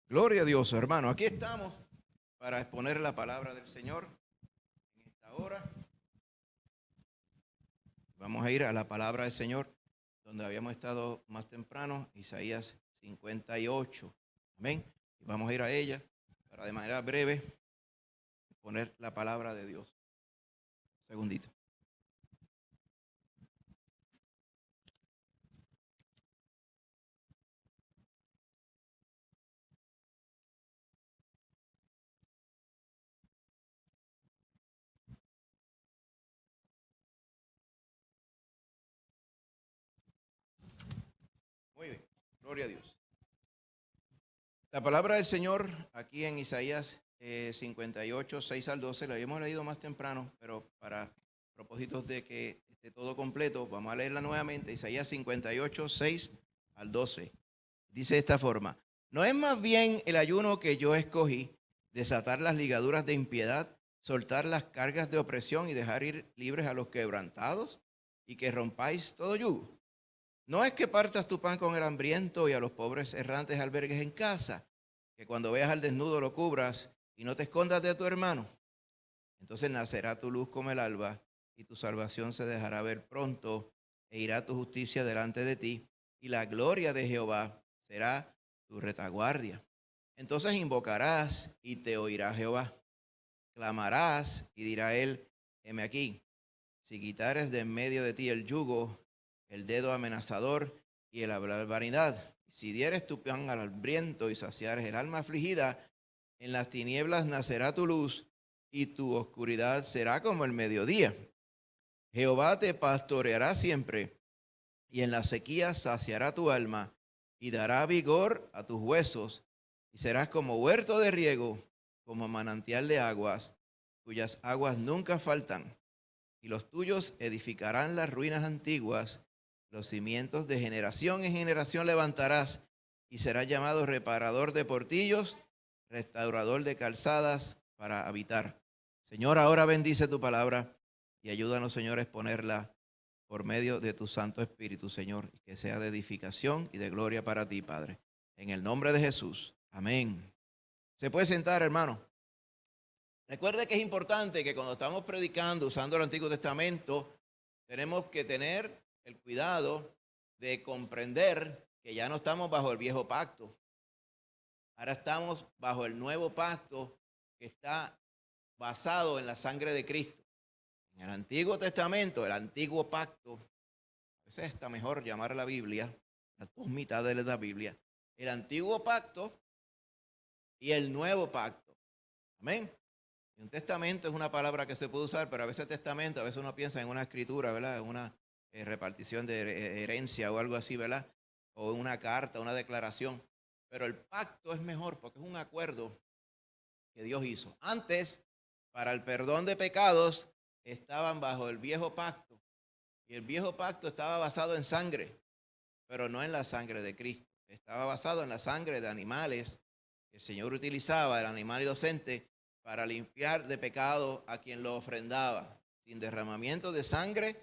Gloria a Dios, hermano. Aquí estamos para exponer la palabra del Señor en esta hora. Vamos a ir a la palabra del Señor, donde habíamos estado más temprano, Isaías 58. Amén. Y vamos a ir a ella para de manera breve exponer la palabra de Dios. Un segundito. Muy bien. Gloria a Dios. La palabra del Señor aquí en Isaías 58, 6 al 12, la habíamos leído más temprano, pero para propósitos de que esté todo completo, vamos a leerla nuevamente. Isaías 58, 6 al 12. Dice de esta forma: ¿No es más bien el ayuno que yo escogí, desatar las ligaduras de impiedad, soltar las cargas de opresión y dejar ir libres a los quebrantados, y que rompáis todo yugo? No es que partas tu pan con el hambriento y a los pobres errantes albergues en casa, que cuando veas al desnudo lo cubras y no te escondas de tu hermano. Entonces nacerá tu luz como el alba y tu salvación se dejará ver pronto e irá tu justicia delante de ti y la gloria de Jehová será tu retaguardia. Entonces invocarás y te oirá Jehová. Clamarás y dirá él: heme aquí. Si quitares de en medio de ti el yugo, el dedo amenazador y el hablar vanidad, si dieres tu pan al hambriento y saciares el alma afligida, en las tinieblas nacerá tu luz y tu oscuridad será como el mediodía. Jehová te pastoreará siempre y en la sequía saciará tu alma y dará vigor a tus huesos y serás como huerto de riego, como manantial de aguas, cuyas aguas nunca faltan. Y los tuyos edificarán las ruinas antiguas, los cimientos de generación en generación levantarás, y serás llamado reparador de portillos, restaurador de calzadas para habitar. Señor, ahora bendice tu palabra y ayúdanos, Señor, a exponerla por medio de tu Santo Espíritu, Señor, y que sea de edificación y de gloria para ti, Padre. En el nombre de Jesús. Amén. Se puede sentar, hermano. Recuerde que es importante que cuando estamos predicando usando el Antiguo Testamento, tenemos que tener el cuidado de comprender que ya no estamos bajo el viejo pacto. Ahora estamos bajo el nuevo pacto que está basado en la sangre de Cristo. En el Antiguo Testamento, el antiguo pacto, a veces está mejor llamar a la Biblia, las dos mitades de la Biblia, el antiguo pacto y el nuevo pacto. Amén. Y un testamento es una palabra que se puede usar, pero a veces testamento, a veces uno piensa en una escritura, ¿verdad? En una repartición de herencia o algo así, ¿verdad? O en una carta, una declaración. Pero el pacto es mejor porque es un acuerdo que Dios hizo. Antes, para el perdón de pecados, estaban bajo el viejo pacto. Y el viejo pacto estaba basado en sangre, pero no en la sangre de Cristo. Estaba basado en la sangre de animales que el Señor utilizaba, el animal inocente, para limpiar de pecado a quien lo ofrendaba. Sin derramamiento de sangre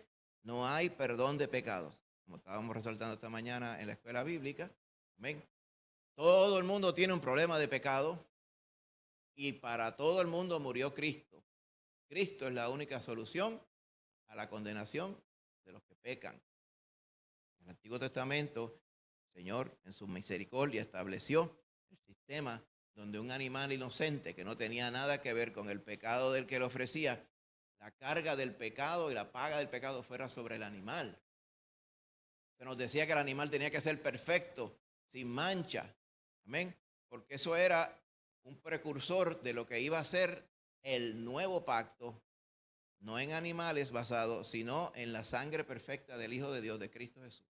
no hay perdón de pecados. Como estábamos resaltando esta mañana en la escuela bíblica. Amén. Todo el mundo tiene un problema de pecado y para todo el mundo murió Cristo. Cristo es la única solución a la condenación de los que pecan. En el Antiguo Testamento, el Señor en su misericordia estableció el sistema donde un animal inocente que no tenía nada que ver con el pecado del que lo ofrecía, la carga del pecado y la paga del pecado fuera sobre el animal. Se nos decía que el animal tenía que ser perfecto, sin mancha. Amén. Porque eso era un precursor de lo que iba a ser el nuevo pacto, no en animales basados, sino en la sangre perfecta del Hijo de Dios, de Cristo Jesús.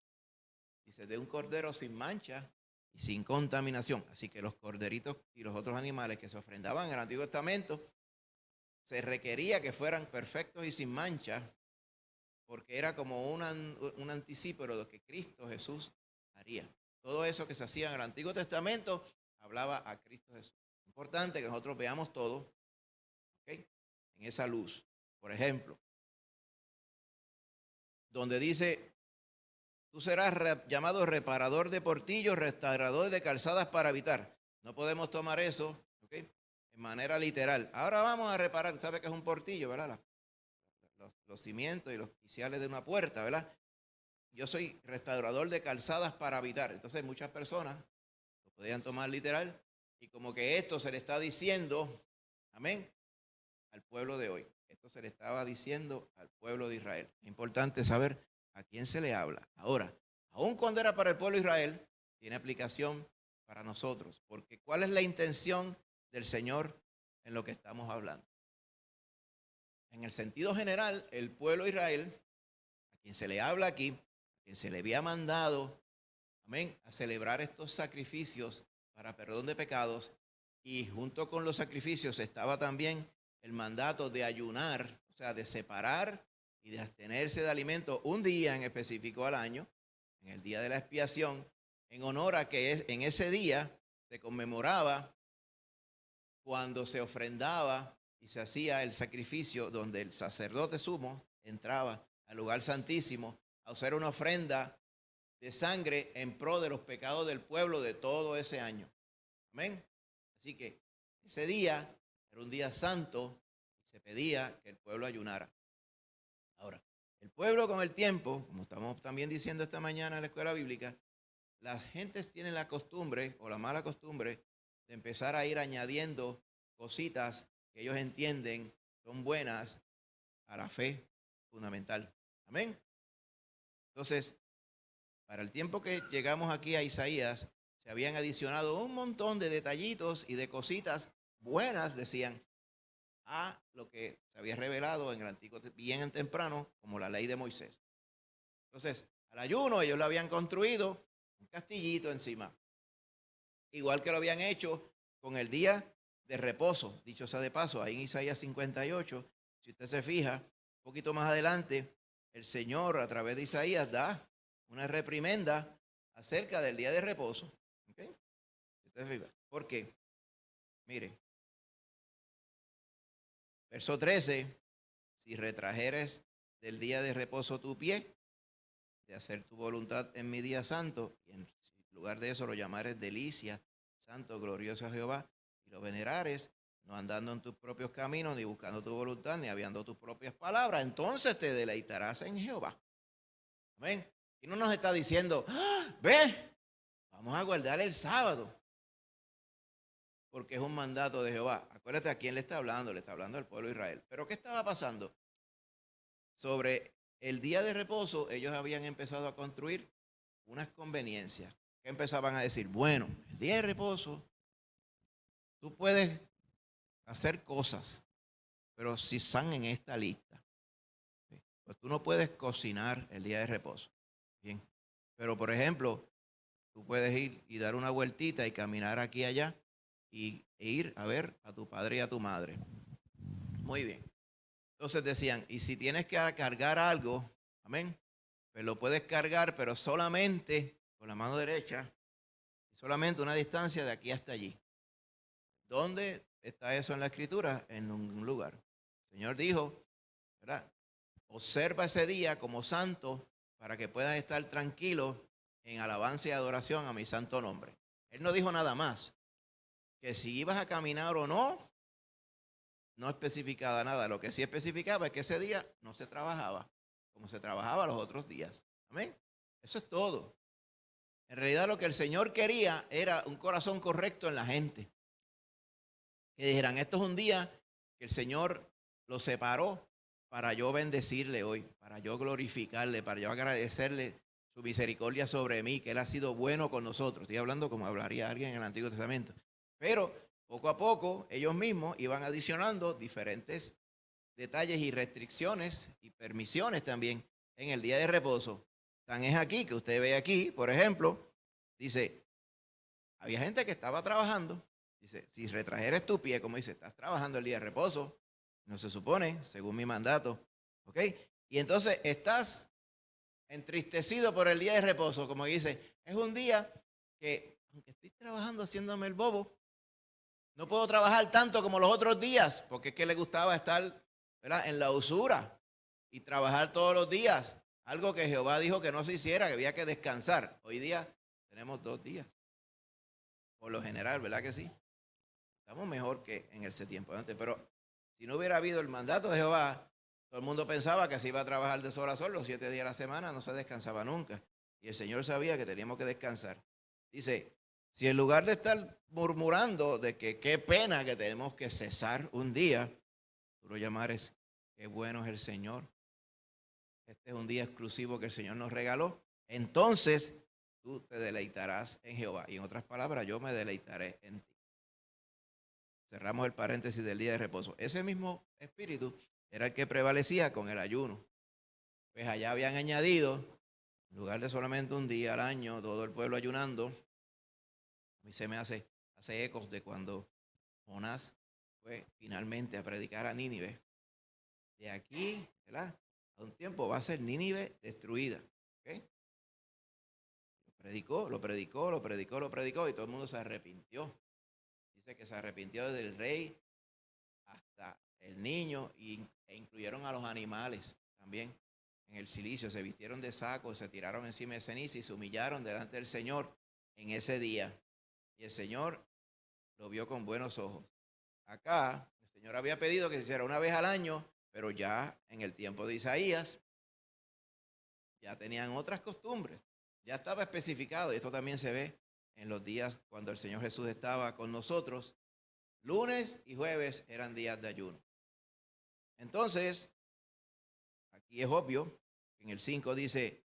Dice, de un cordero sin mancha y sin contaminación. Así que los corderitos y los otros animales que se ofrendaban en el Antiguo Testamento, se requería que fueran perfectos y sin mancha, porque era como un anticipo de lo que Cristo Jesús haría. Todo eso que se hacía en el Antiguo Testamento hablaba a Cristo Jesús. Importante que nosotros veamos todo, ¿okay?, en esa luz. Por ejemplo, donde dice: tú serás llamado reparador de portillos, restaurador de calzadas para habitar. No podemos tomar eso, ¿ok?, en manera literal. Ahora vamos a reparar, ¿sabe que es un portillo, verdad? Los cimientos y los quiciales de una puerta, ¿verdad? Yo soy restaurador de calzadas para habitar. Entonces muchas personas lo podían tomar literal y como que esto se le está diciendo, amén, al pueblo de hoy. Esto se le estaba diciendo al pueblo de Israel. Es importante saber a quién se le habla. Ahora, aun cuando era para el pueblo de Israel, tiene aplicación para nosotros. Porque ¿cuál es la intención del Señor en lo que estamos hablando? En el sentido general, el pueblo de Israel, a quien se le habla aquí, a quien se le había mandado, amén, a celebrar estos sacrificios para perdón de pecados, y junto con los sacrificios estaba también el mandato de ayunar, o sea, de separar y de abstenerse de alimento un día en específico al año, en el día de la expiación, en honor a que en ese día se conmemoraba cuando se ofrendaba y se hacía el sacrificio donde el sacerdote sumo entraba al lugar santísimo a hacer una ofrenda de sangre en pro de los pecados del pueblo de todo ese año. Amén. Así que ese día era un día santo y se pedía que el pueblo ayunara. Ahora, el pueblo con el tiempo, como estamos también diciendo esta mañana en la escuela bíblica, las gentes tienen la costumbre o la mala costumbre de empezar a ir añadiendo cositas que ellos entienden son buenas a la fe fundamental. Amén. Entonces, para el tiempo que llegamos aquí a Isaías, se habían adicionado un montón de detallitos y de cositas buenas, decían, a lo que se había revelado en el Antiguo bien temprano, como la ley de Moisés. Entonces, al ayuno ellos lo habían construido un castillito encima, igual que lo habían hecho con el día de reposo, dicho sea de paso, ahí en Isaías 58, si usted se fija, un poquito más adelante, el Señor a través de Isaías da una reprimenda acerca del día de reposo. ¿Okay? Usted se fija. ¿Por qué? Mire, verso 13, si retrajeres del día de reposo tu pie, de hacer tu voluntad en mi día santo, y en lugar de eso lo llamares delicia, santo, glorioso a Jehová, y lo venerares, no andando en tus propios caminos, ni buscando tu voluntad, ni habiendo tus propias palabras, entonces te deleitarás en Jehová. Amén. Y no nos está diciendo, ve, vamos a guardar el sábado, porque es un mandato de Jehová. Acuérdate a quién le está hablando al pueblo de Israel. Pero ¿qué estaba pasando? Sobre el día de reposo, ellos habían empezado a construir unas conveniencias. Que empezaban a decir, bueno, el día de reposo, tú puedes hacer cosas, pero si están en esta lista, pues tú no puedes cocinar el día de reposo. Bien, pero por ejemplo, tú puedes ir y dar una vueltita y caminar aquí y allá e ir a ver a tu padre y a tu madre. Muy bien. Entonces decían, y si tienes que cargar algo, amén, pues lo puedes cargar, pero solamente con la mano derecha, solamente una distancia de aquí hasta allí. ¿Dónde está eso en la Escritura? En un lugar. El Señor dijo, ¿verdad? Observa ese día como santo para que puedas estar tranquilo en alabanza y adoración a mi santo nombre. Él no dijo nada más, que si ibas a caminar o no, no especificaba nada. Lo que sí especificaba es que ese día no se trabajaba, como se trabajaba los otros días. Amén. Eso es todo. En realidad lo que el Señor quería era un corazón correcto en la gente. Que dijeran, esto es un día que el Señor lo separó para yo bendecirle hoy, para yo glorificarle, para yo agradecerle su misericordia sobre mí, que Él ha sido bueno con nosotros. Estoy hablando como hablaría alguien en el Antiguo Testamento. Pero poco a poco ellos mismos iban adicionando diferentes detalles y restricciones y permisiones también en el día de reposo. Tan es aquí que usted ve aquí, por ejemplo, dice, había gente que estaba trabajando. Dice, si retrajeres tu pie, como dice, estás trabajando el día de reposo, no se supone, según mi mandato, ¿ok? Y entonces estás entristecido por el día de reposo, como dice, es un día que, aunque estoy trabajando haciéndome el bobo, no puedo trabajar tanto como los otros días, porque es que le gustaba estar, ¿verdad?, en la usura y trabajar todos los días, algo que Jehová dijo que no se hiciera, que había que descansar. Hoy día tenemos 2 días. por lo general, ¿verdad que sí? Estamos mejor que en ese tiempo antes, pero si no hubiera habido el mandato de Jehová, todo el mundo pensaba que se iba a trabajar de sol a sol los 7 días a la semana, no se descansaba nunca. Y el Señor sabía que teníamos que descansar. Dice, si en lugar de estar murmurando de que qué pena que tenemos que cesar un día, tú lo llamares, qué bueno es el Señor. Este es un día exclusivo que el Señor nos regaló. Entonces tú te deleitarás en Jehová. Y en otras palabras, yo me deleitaré en ti. Cerramos el paréntesis del día de reposo. Ese mismo espíritu era el que prevalecía con el ayuno. Pues allá habían añadido, en lugar de solamente un día al año, todo el pueblo ayunando. A mí se me hace ecos de cuando Jonás fue finalmente a predicar a Nínive. De aquí, ¿verdad? A un tiempo va a ser Nínive destruida. ¿Okay? Lo predicó y todo el mundo se arrepintió. Dice que se arrepintió desde el rey hasta el niño e incluyeron a los animales también en el cilicio. Se vistieron de saco, se tiraron encima de ceniza y se humillaron delante del Señor en ese día. Y el Señor lo vio con buenos ojos. Acá el Señor había pedido que se hiciera una vez al año, pero ya en el tiempo de Isaías ya tenían otras costumbres. Ya estaba especificado, y esto también se ve en los días cuando el Señor Jesús estaba con nosotros. Lunes y jueves eran días de ayuno. Entonces, aquí es obvio, en el 5 dice,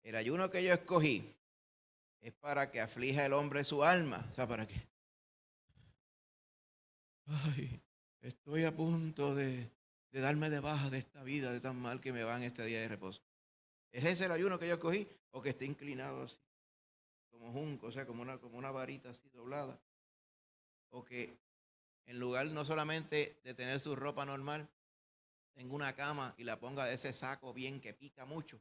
el ayuno que yo escogí es para que aflija el hombre su alma. O sea, ¿para qué? Ay, estoy a punto de darme de baja de esta vida, de tan mal que me va en este día de reposo. ¿Es ese el ayuno que yo escogí? O que esté inclinado así, como junco, o sea, como una varita así doblada. O que en lugar no solamente de tener su ropa normal, tenga una cama y la ponga de ese saco bien que pica mucho,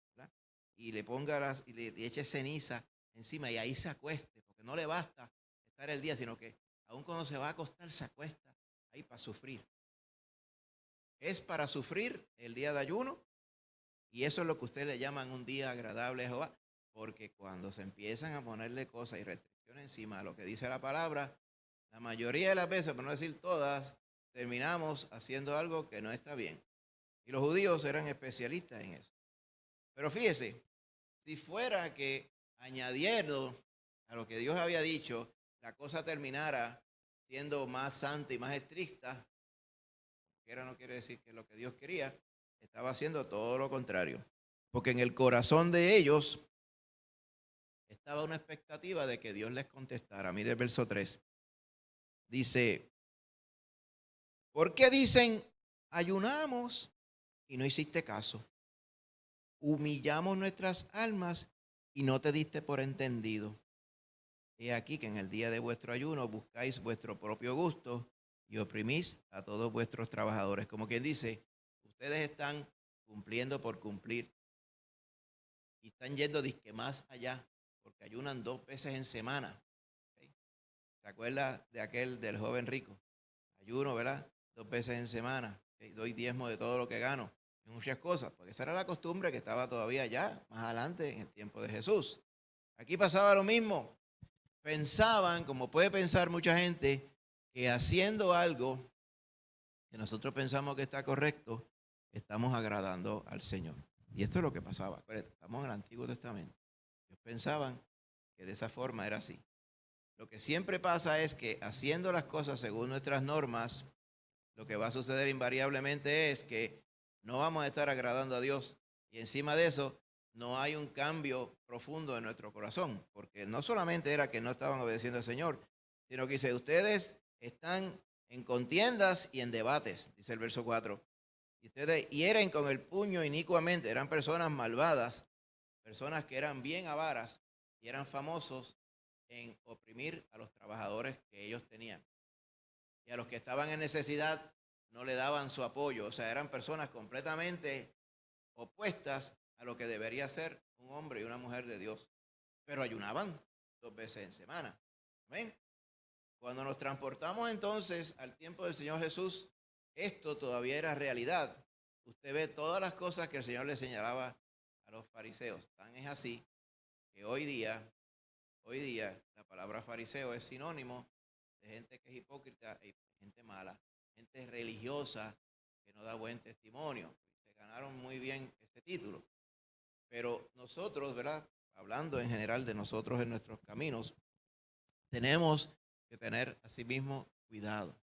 ¿verdad? Y le ponga y le eche ceniza encima y ahí se acueste, porque no le basta estar el día, sino que aun cuando se va a acostar se acuesta ahí para sufrir. Es para sufrir el día de ayuno y eso es lo que ustedes le llaman un día agradable a Jehová, porque cuando se empiezan a ponerle cosas y restricciones encima a lo que dice la palabra, la mayoría de las veces, por no decir todas, terminamos haciendo algo que no está bien. Y los judíos eran especialistas en eso. Pero fíjese, si fuera que añadiendo a lo que Dios había dicho, la cosa terminara siendo más santa y más estricta, que no quiere decir que lo que Dios quería, estaba haciendo todo lo contrario. Porque en el corazón de ellos estaba una expectativa de que Dios les contestara. Mire el verso 3. Dice, ¿por qué dicen, ayunamos y no hiciste caso? Humillamos nuestras almas y no te diste por entendido. He aquí que en el día de vuestro ayuno buscáis vuestro propio gusto y oprimís a todos vuestros trabajadores. Como quien dice, ustedes están cumpliendo por cumplir y están yendo disque más allá, porque ayunan 2 veces en semana. ¿Okay? ¿Se acuerda de aquel del joven rico? Ayuno, ¿verdad? 2 veces en semana. ¿Okay? Doy diezmo de todo lo que gano. En muchas cosas, porque esa era la costumbre que estaba todavía ya más adelante en el tiempo de Jesús. Aquí pasaba lo mismo. Pensaban, como puede pensar mucha gente, que haciendo algo que nosotros pensamos que está correcto, estamos agradando al Señor. Y esto es lo que pasaba. Acuérdate, estamos en el Antiguo Testamento. Ellos pensaban que de esa forma era así. Lo que siempre pasa es que haciendo las cosas según nuestras normas, lo que va a suceder invariablemente es que no vamos a estar agradando a Dios. Y encima de eso, no hay un cambio profundo en nuestro corazón. Porque no solamente era que no estaban obedeciendo al Señor, sino que dice, ustedes están en contiendas y en debates, dice el verso 4. Y ustedes hieren con el puño inicuamente. Eran personas malvadas, personas que eran bien avaras y eran famosos en oprimir a los trabajadores que ellos tenían. Y a los que estaban en necesidad no le daban su apoyo. O sea, eran personas completamente opuestas a lo que debería ser un hombre y una mujer de Dios. Pero ayunaban 2 veces en semana. ¿Ven? Cuando nos transportamos entonces al tiempo del Señor Jesús, esto todavía era realidad. Usted ve todas las cosas que el Señor le señalaba a los fariseos. Tan es así que hoy día la palabra fariseo es sinónimo de gente que es hipócrita y gente mala, gente religiosa que no da buen testimonio. Se ganaron muy bien este título. Pero nosotros, ¿verdad? Hablando en general de nosotros en nuestros caminos, tenemos que tener asimismo cuidado.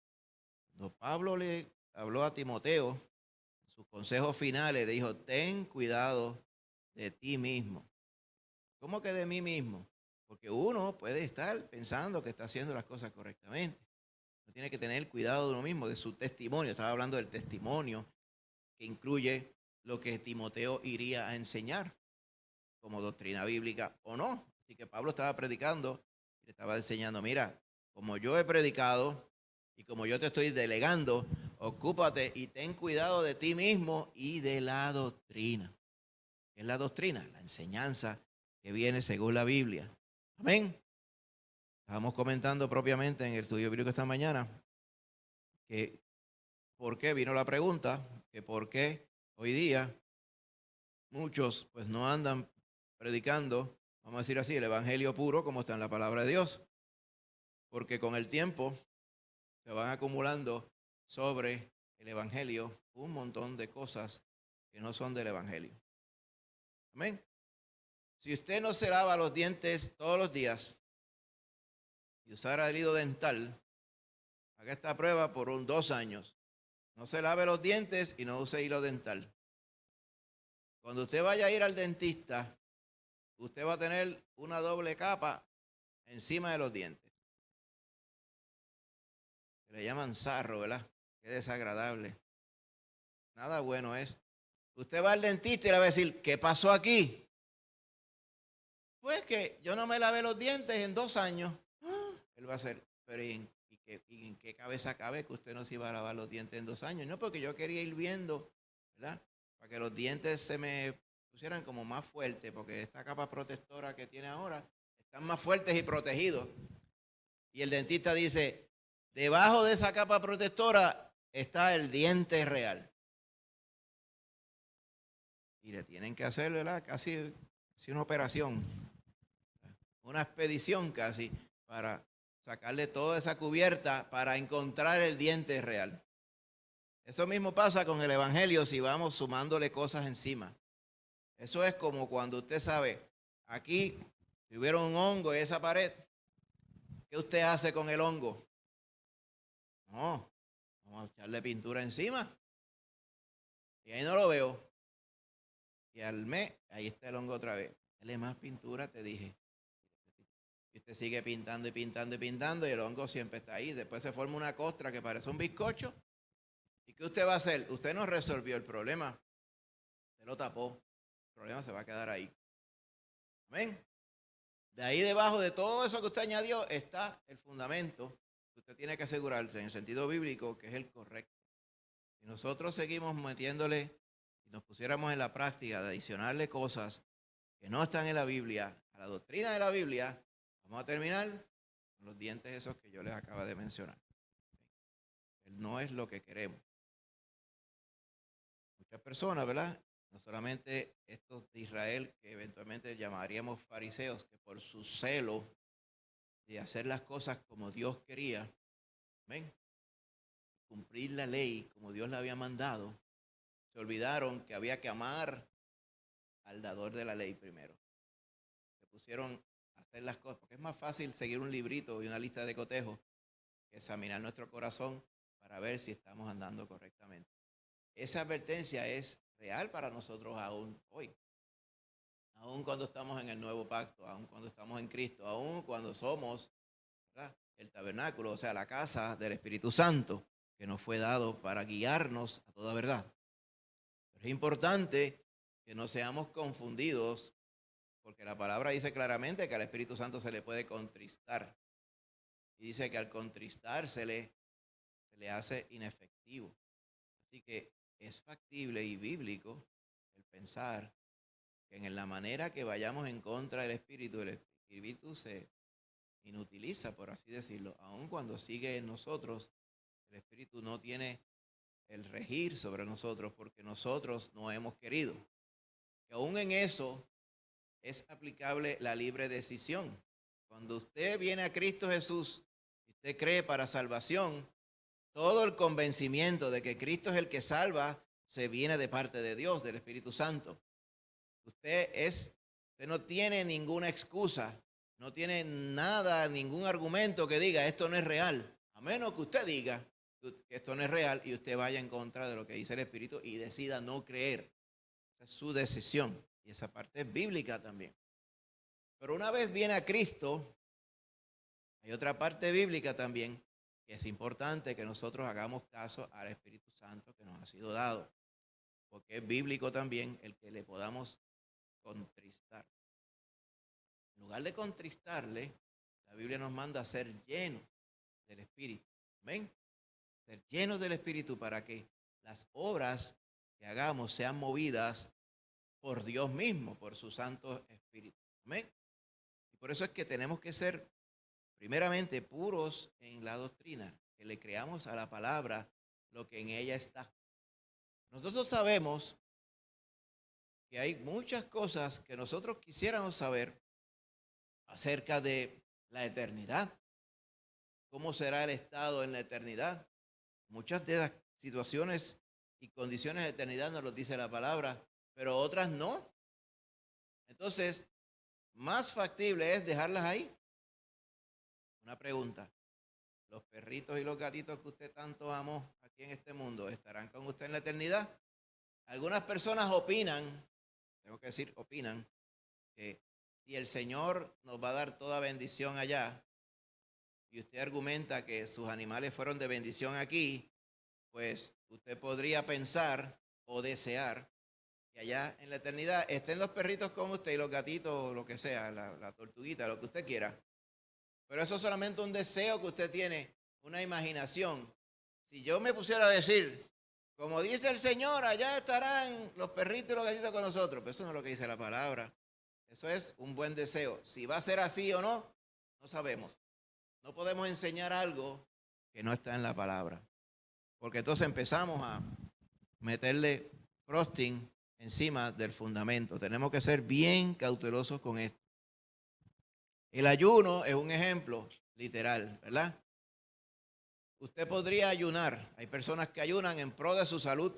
Cuando Pablo le habló a Timoteo, sus consejos finales, le dijo, ten cuidado de ti mismo. ¿Cómo que de mí mismo? Porque uno puede estar pensando que está haciendo las cosas correctamente. Uno tiene que tener cuidado de uno mismo, de su testimonio. Estaba hablando del testimonio que incluye lo que Timoteo iría a enseñar como doctrina bíblica o no. Así que Pablo estaba predicando y le estaba enseñando, mira, como yo he predicado y como yo te estoy delegando, ocúpate y ten cuidado de ti mismo y de la doctrina. ¿Qué es la doctrina? La enseñanza que viene según la Biblia. Amén. Estábamos comentando propiamente en el estudio bíblico esta mañana que por qué vino la pregunta, que por qué hoy día muchos pues no andan predicando, vamos a decir así, el evangelio puro como está en la palabra de Dios. Porque con el tiempo se van acumulando sobre el evangelio un montón de cosas que no son del evangelio. Amén. Si usted no se lava los dientes todos los días y usara el hilo dental, haga esta prueba por 2 años. No se lave los dientes y no use hilo dental. Cuando usted vaya a ir al dentista, usted va a tener una doble capa encima de los dientes. Le llaman sarro, ¿verdad? Qué desagradable. Nada bueno es. Usted va al dentista y le va a decir, ¿qué pasó aquí? Pues que yo no me lavé los dientes en 2 años. Él va a hacer, pero ¿y en qué cabeza cabe que usted no se iba a lavar los dientes en 2 años? No, porque yo quería ir viendo, ¿verdad? Para que los dientes se me pusieran como más fuertes, porque esta capa protectora que tiene ahora están más fuertes y protegidos. Y el dentista dice, debajo de esa capa protectora está el diente real. Y le tienen que hacer, ¿verdad? Casi una operación, una expedición casi, para sacarle toda esa cubierta para encontrar el diente real. Eso mismo pasa con el evangelio si vamos sumándole cosas encima. Eso es como cuando usted sabe, aquí, si hubiera un hongo en esa pared, ¿qué usted hace con el hongo? No, vamos a echarle pintura encima. Y ahí no lo veo. Y al mes, ahí está el hongo otra vez. Dale más pintura, te dije. Y usted sigue pintando y pintando y pintando y el hongo siempre está ahí. Después se forma una costra que parece un bizcocho. ¿Y qué usted va a hacer? Usted no resolvió el problema. Usted lo tapó. El problema se va a quedar ahí. Amén. De ahí debajo de todo eso que usted añadió está el fundamento que usted tiene que asegurarse en el sentido bíblico que es el correcto. Si nosotros seguimos metiéndole y nos pusiéramos en la práctica de adicionarle cosas que no están en la Biblia, a la doctrina de la Biblia, vamos a terminar con los dientes esos que yo les acabo de mencionar. No es lo que queremos. Muchas personas, ¿verdad? No solamente estos de Israel, que eventualmente llamaríamos fariseos, que por su celo de hacer las cosas como Dios quería, ¿ven? Cumplir la ley como Dios la había mandado, se olvidaron que había que amar al dador de la ley primero. Se pusieron a hacer las cosas, porque es más fácil seguir un librito y una lista de cotejos que examinar nuestro corazón para ver si estamos andando correctamente. Esa advertencia es real para nosotros aún hoy. Aún cuando estamos en el nuevo pacto, aún cuando estamos en Cristo, aún cuando somos, ¿verdad?, el tabernáculo, o sea, la casa del Espíritu Santo, que nos fue dado para guiarnos a toda verdad. Pero es importante que no seamos confundidos, porque la palabra dice claramente que al Espíritu Santo se le puede contristar. Y dice que al contristársele, se le hace inefectivo. Así que es factible y bíblico el pensar que en la manera que vayamos en contra del Espíritu, el Espíritu se inutiliza, por así decirlo. Aun cuando sigue en nosotros, el Espíritu no tiene el regir sobre nosotros porque nosotros no hemos querido. Y aún en eso es aplicable la libre decisión. Cuando usted viene a Cristo Jesús, usted cree para salvación, todo el convencimiento de que Cristo es el que salva se viene de parte de Dios, del Espíritu Santo. Usted no tiene ninguna excusa, no tiene nada, ningún argumento que diga esto no es real, a menos que usted diga que esto no es real y usted vaya en contra de lo que dice el Espíritu y decida no creer. Esa es su decisión y esa parte es bíblica también. Pero una vez viene a Cristo, hay otra parte bíblica también que es importante que nosotros hagamos caso al Espíritu Santo que nos ha sido dado, porque es bíblico también el que le podamos contristar. En lugar de contristarle, la Biblia nos manda a ser llenos del Espíritu. ¿Amén? Ser llenos del Espíritu para que las obras que hagamos sean movidas por Dios mismo, por su Santo Espíritu. ¿Amén? Y por eso es que tenemos que ser primeramente puros en la doctrina, que le creamos a la palabra lo que en ella está. Nosotros sabemos que hay muchas cosas que nosotros quisiéramos saber acerca de la eternidad. ¿Cómo será el estado en la eternidad? Muchas de las situaciones y condiciones de eternidad nos lo dice la palabra, pero otras no. Entonces, más factible es dejarlas ahí. Una pregunta. ¿Los perritos y los gatitos que usted tanto amó aquí en este mundo estarán con usted en la eternidad? Algunas personas opinan, tengo que decir opinan, que si el Señor nos va a dar toda bendición allá, y usted argumenta que sus animales fueron de bendición aquí, pues usted podría pensar o desear que allá en la eternidad estén los perritos con usted y los gatitos, lo que sea, la tortuguita, lo que usted quiera. Pero eso es solamente un deseo que usted tiene, una imaginación. Si yo me pusiera a decir, como dice el Señor, allá estarán los perritos y los gatitos con nosotros, pues eso no es lo que dice la palabra. Eso es un buen deseo. Si va a ser así o no, no sabemos. No podemos enseñar algo que no está en la palabra. Porque entonces empezamos a meterle frosting encima del fundamento. Tenemos que ser bien cautelosos con esto. El ayuno es un ejemplo literal, ¿verdad? Usted podría ayunar. Hay personas que ayunan en pro de su salud.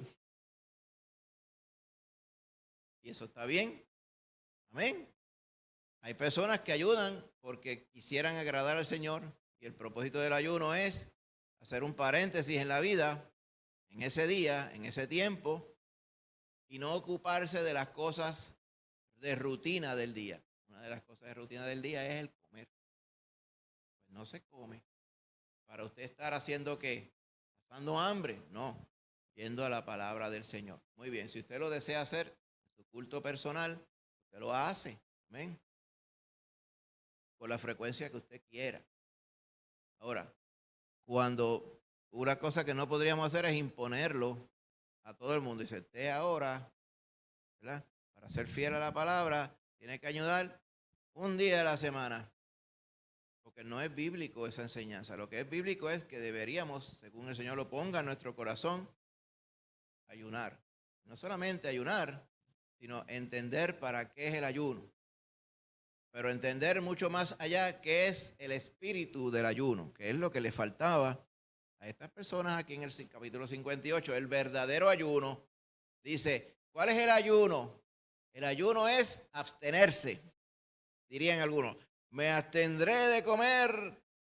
Y eso está bien. Amén. Hay personas que ayunan porque quisieran agradar al Señor. Y el propósito del ayuno es hacer un paréntesis en la vida, en ese día, en ese tiempo, y no ocuparse de las cosas de rutina del día. Una de las cosas de rutina del día es el comer. Pues no se come. Para usted estar haciendo ¿qué? Pasando hambre. No. Yendo a la palabra del Señor. Muy bien. Si usted lo desea hacer, su culto personal, usted lo hace. Amén. Con la frecuencia que usted quiera. Ahora, cuando una cosa que no podríamos hacer es imponerlo a todo el mundo. Dice, usted ahora, ¿verdad? Para ser fiel a la palabra, tiene que ayudar un día a la semana. Porque no es bíblico esa enseñanza. Lo que es bíblico es que deberíamos, según el Señor lo ponga en nuestro corazón, ayunar. No solamente ayunar, sino entender para qué es el ayuno. Pero entender mucho más allá qué es el espíritu del ayuno, que es lo que le faltaba a estas personas aquí en el capítulo 58, el verdadero ayuno. Dice, ¿cuál es el ayuno? El ayuno es abstenerse, dirían algunos. Me abstendré de comer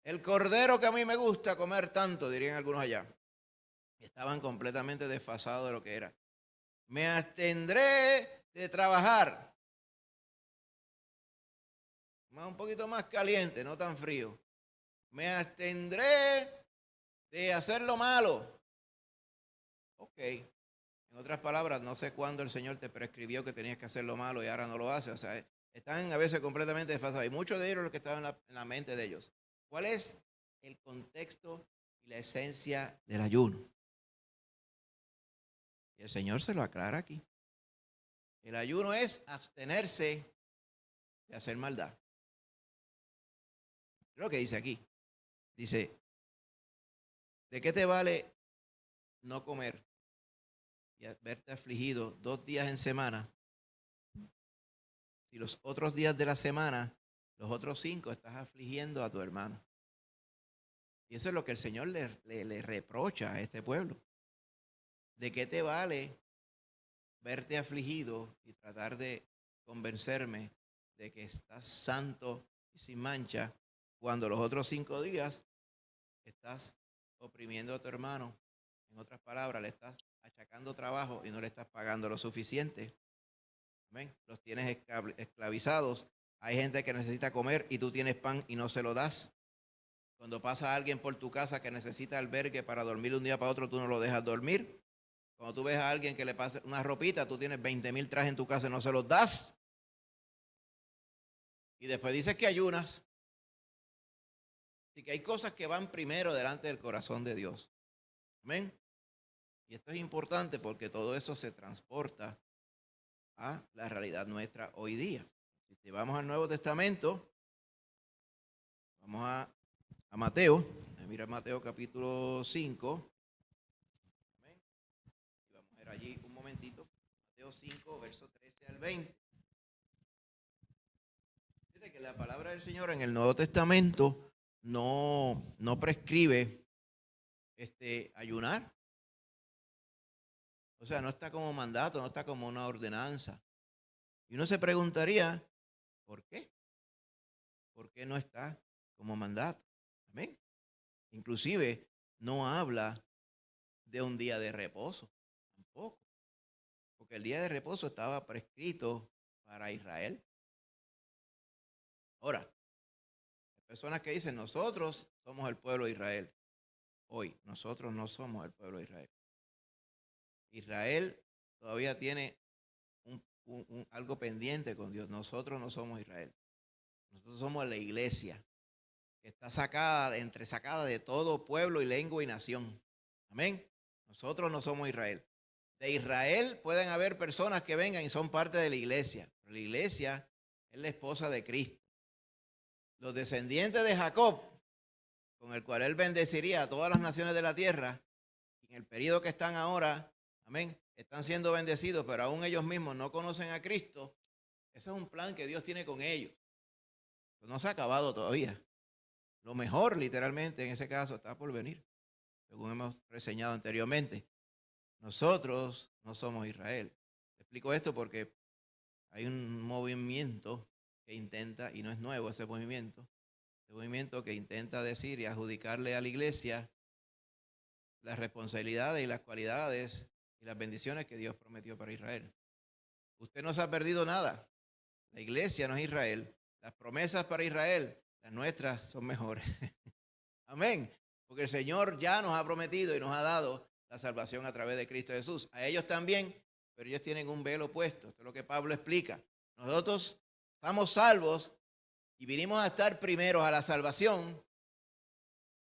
el cordero que a mí me gusta comer tanto, dirían algunos allá. Estaban completamente desfasados de lo que era. Me abstendré de trabajar. Un poquito más caliente, no tan frío. Me abstendré de hacer lo malo. Ok. En otras palabras, no sé cuándo el Señor te prescribió que tenías que hacer lo malo y ahora no lo haces. O sea, están a veces completamente desfasados. Y muchos de ellos lo que estaban en la mente de ellos. ¿Cuál es el contexto y la esencia del ayuno? Y el Señor se lo aclara aquí. El ayuno es abstenerse de hacer maldad. Es lo que dice aquí. Dice, ¿de qué te vale no comer y verte afligido 2 días en semana si los otros días de la semana los otros 5 estás afligiendo a tu hermano. Y eso es lo que el Señor le reprocha a este pueblo. ¿De qué te vale verte afligido y tratar de convencerme de que estás santo y sin mancha cuando los otros 5 días estás oprimiendo a tu hermano? En otras palabras, le estás achacando trabajo y no le estás pagando lo suficiente. Amén. Los tienes esclavizados. Hay gente que necesita comer y tú tienes pan y no se lo das. Cuando pasa alguien por tu casa que necesita albergue para dormir un día para otro, tú no lo dejas dormir. Cuando tú ves a alguien que le pasa una ropita, tú tienes 20,000 trajes en tu casa y no se los das. Y después dices que ayunas. Así que hay cosas que van primero delante del corazón de Dios. Amén. Y esto es importante porque todo eso se transporta a la realidad nuestra hoy día. Si vamos al Nuevo Testamento, vamos a Mateo. Mira Mateo capítulo 5. Amén. Y vamos a ver allí un momentito. Mateo 5, verso 13 al 20. Fíjate que la palabra del Señor en el Nuevo Testamento no prescribe ayunar. O sea, no está como mandato, no está como una ordenanza. Y uno se preguntaría, ¿por qué? ¿Por qué no está como mandato? Amén. Inclusive no habla de un día de reposo, tampoco. Porque el día de reposo estaba prescrito para Israel. Ahora, hay personas que dicen, nosotros somos el pueblo de Israel. Hoy, nosotros no somos el pueblo de Israel. Israel todavía tiene algo pendiente con Dios. Nosotros no somos Israel. Nosotros somos la iglesia que está entresacada de todo pueblo y lengua y nación. Amén. Nosotros no somos Israel. De Israel pueden haber personas que vengan y son parte de la iglesia. Pero la iglesia es la esposa de Cristo. Los descendientes de Jacob, con el cual él bendeciría a todas las naciones de la tierra, en el periodo que están ahora, amén, están siendo bendecidos, pero aún ellos mismos no conocen a Cristo. Ese es un plan que Dios tiene con ellos. No se ha acabado todavía. Lo mejor, literalmente, en ese caso, está por venir, según hemos reseñado anteriormente. Nosotros no somos Israel. Explico esto porque hay un movimiento que intenta, y no es nuevo ese movimiento que intenta decir y adjudicarle a la iglesia las responsabilidades y las cualidades y las bendiciones que Dios prometió para Israel. Usted no se ha perdido nada. La iglesia no es Israel. Las promesas para Israel, las nuestras son mejores. Amén. Porque el Señor ya nos ha prometido y nos ha dado la salvación a través de Cristo Jesús. A ellos también, pero ellos tienen un velo puesto. Esto es lo que Pablo explica. Nosotros estamos salvos y vinimos a estar primeros a la salvación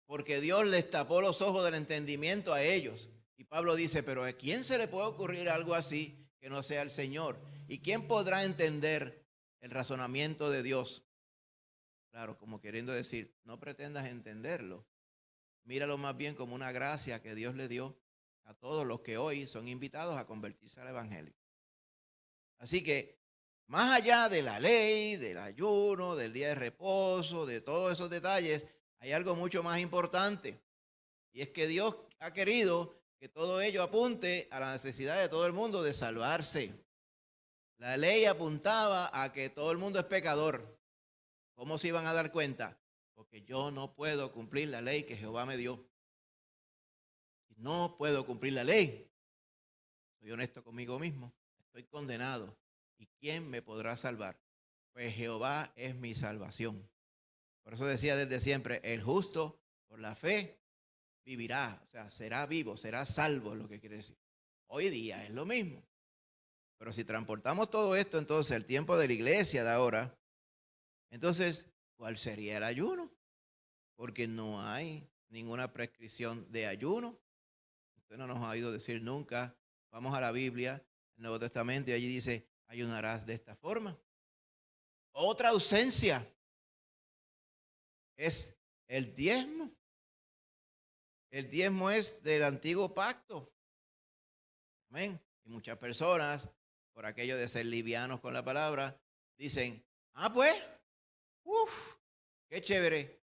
porque Dios les tapó los ojos del entendimiento a ellos. Y Pablo dice, pero ¿a quién se le puede ocurrir algo así que no sea el Señor? ¿Y quién podrá entender el razonamiento de Dios? Claro, como queriendo decir, no pretendas entenderlo. Míralo más bien como una gracia que Dios le dio a todos los que hoy son invitados a convertirse al Evangelio. Así que, más allá de la ley, del ayuno, del día de reposo, de todos esos detalles, hay algo mucho más importante. Y es que Dios ha querido que todo ello apunte a la necesidad de todo el mundo de salvarse. La ley apuntaba a que todo el mundo es pecador. ¿Cómo se iban a dar cuenta? Porque yo no puedo cumplir la ley que Jehová me dio. No puedo cumplir la ley. Soy honesto conmigo mismo. Estoy condenado. ¿Y quién me podrá salvar? Pues Jehová es mi salvación. Por eso decía desde siempre, el justo por la fe vivirá. O sea, será vivo, será salvo, es lo que quiere decir. Hoy día es lo mismo. Pero si transportamos todo esto, entonces, el tiempo de la iglesia de ahora, entonces, ¿cuál sería el ayuno? Porque no hay ninguna prescripción de ayuno. Usted no nos ha oído decir nunca, vamos a la Biblia, el Nuevo Testamento, y allí dice, ayunarás de esta forma. Otra ausencia es el diezmo. El diezmo es del antiguo pacto. Amén. Y muchas personas, por aquello de ser livianos con la palabra, dicen, pues, ¡Uf! ¡Qué chévere!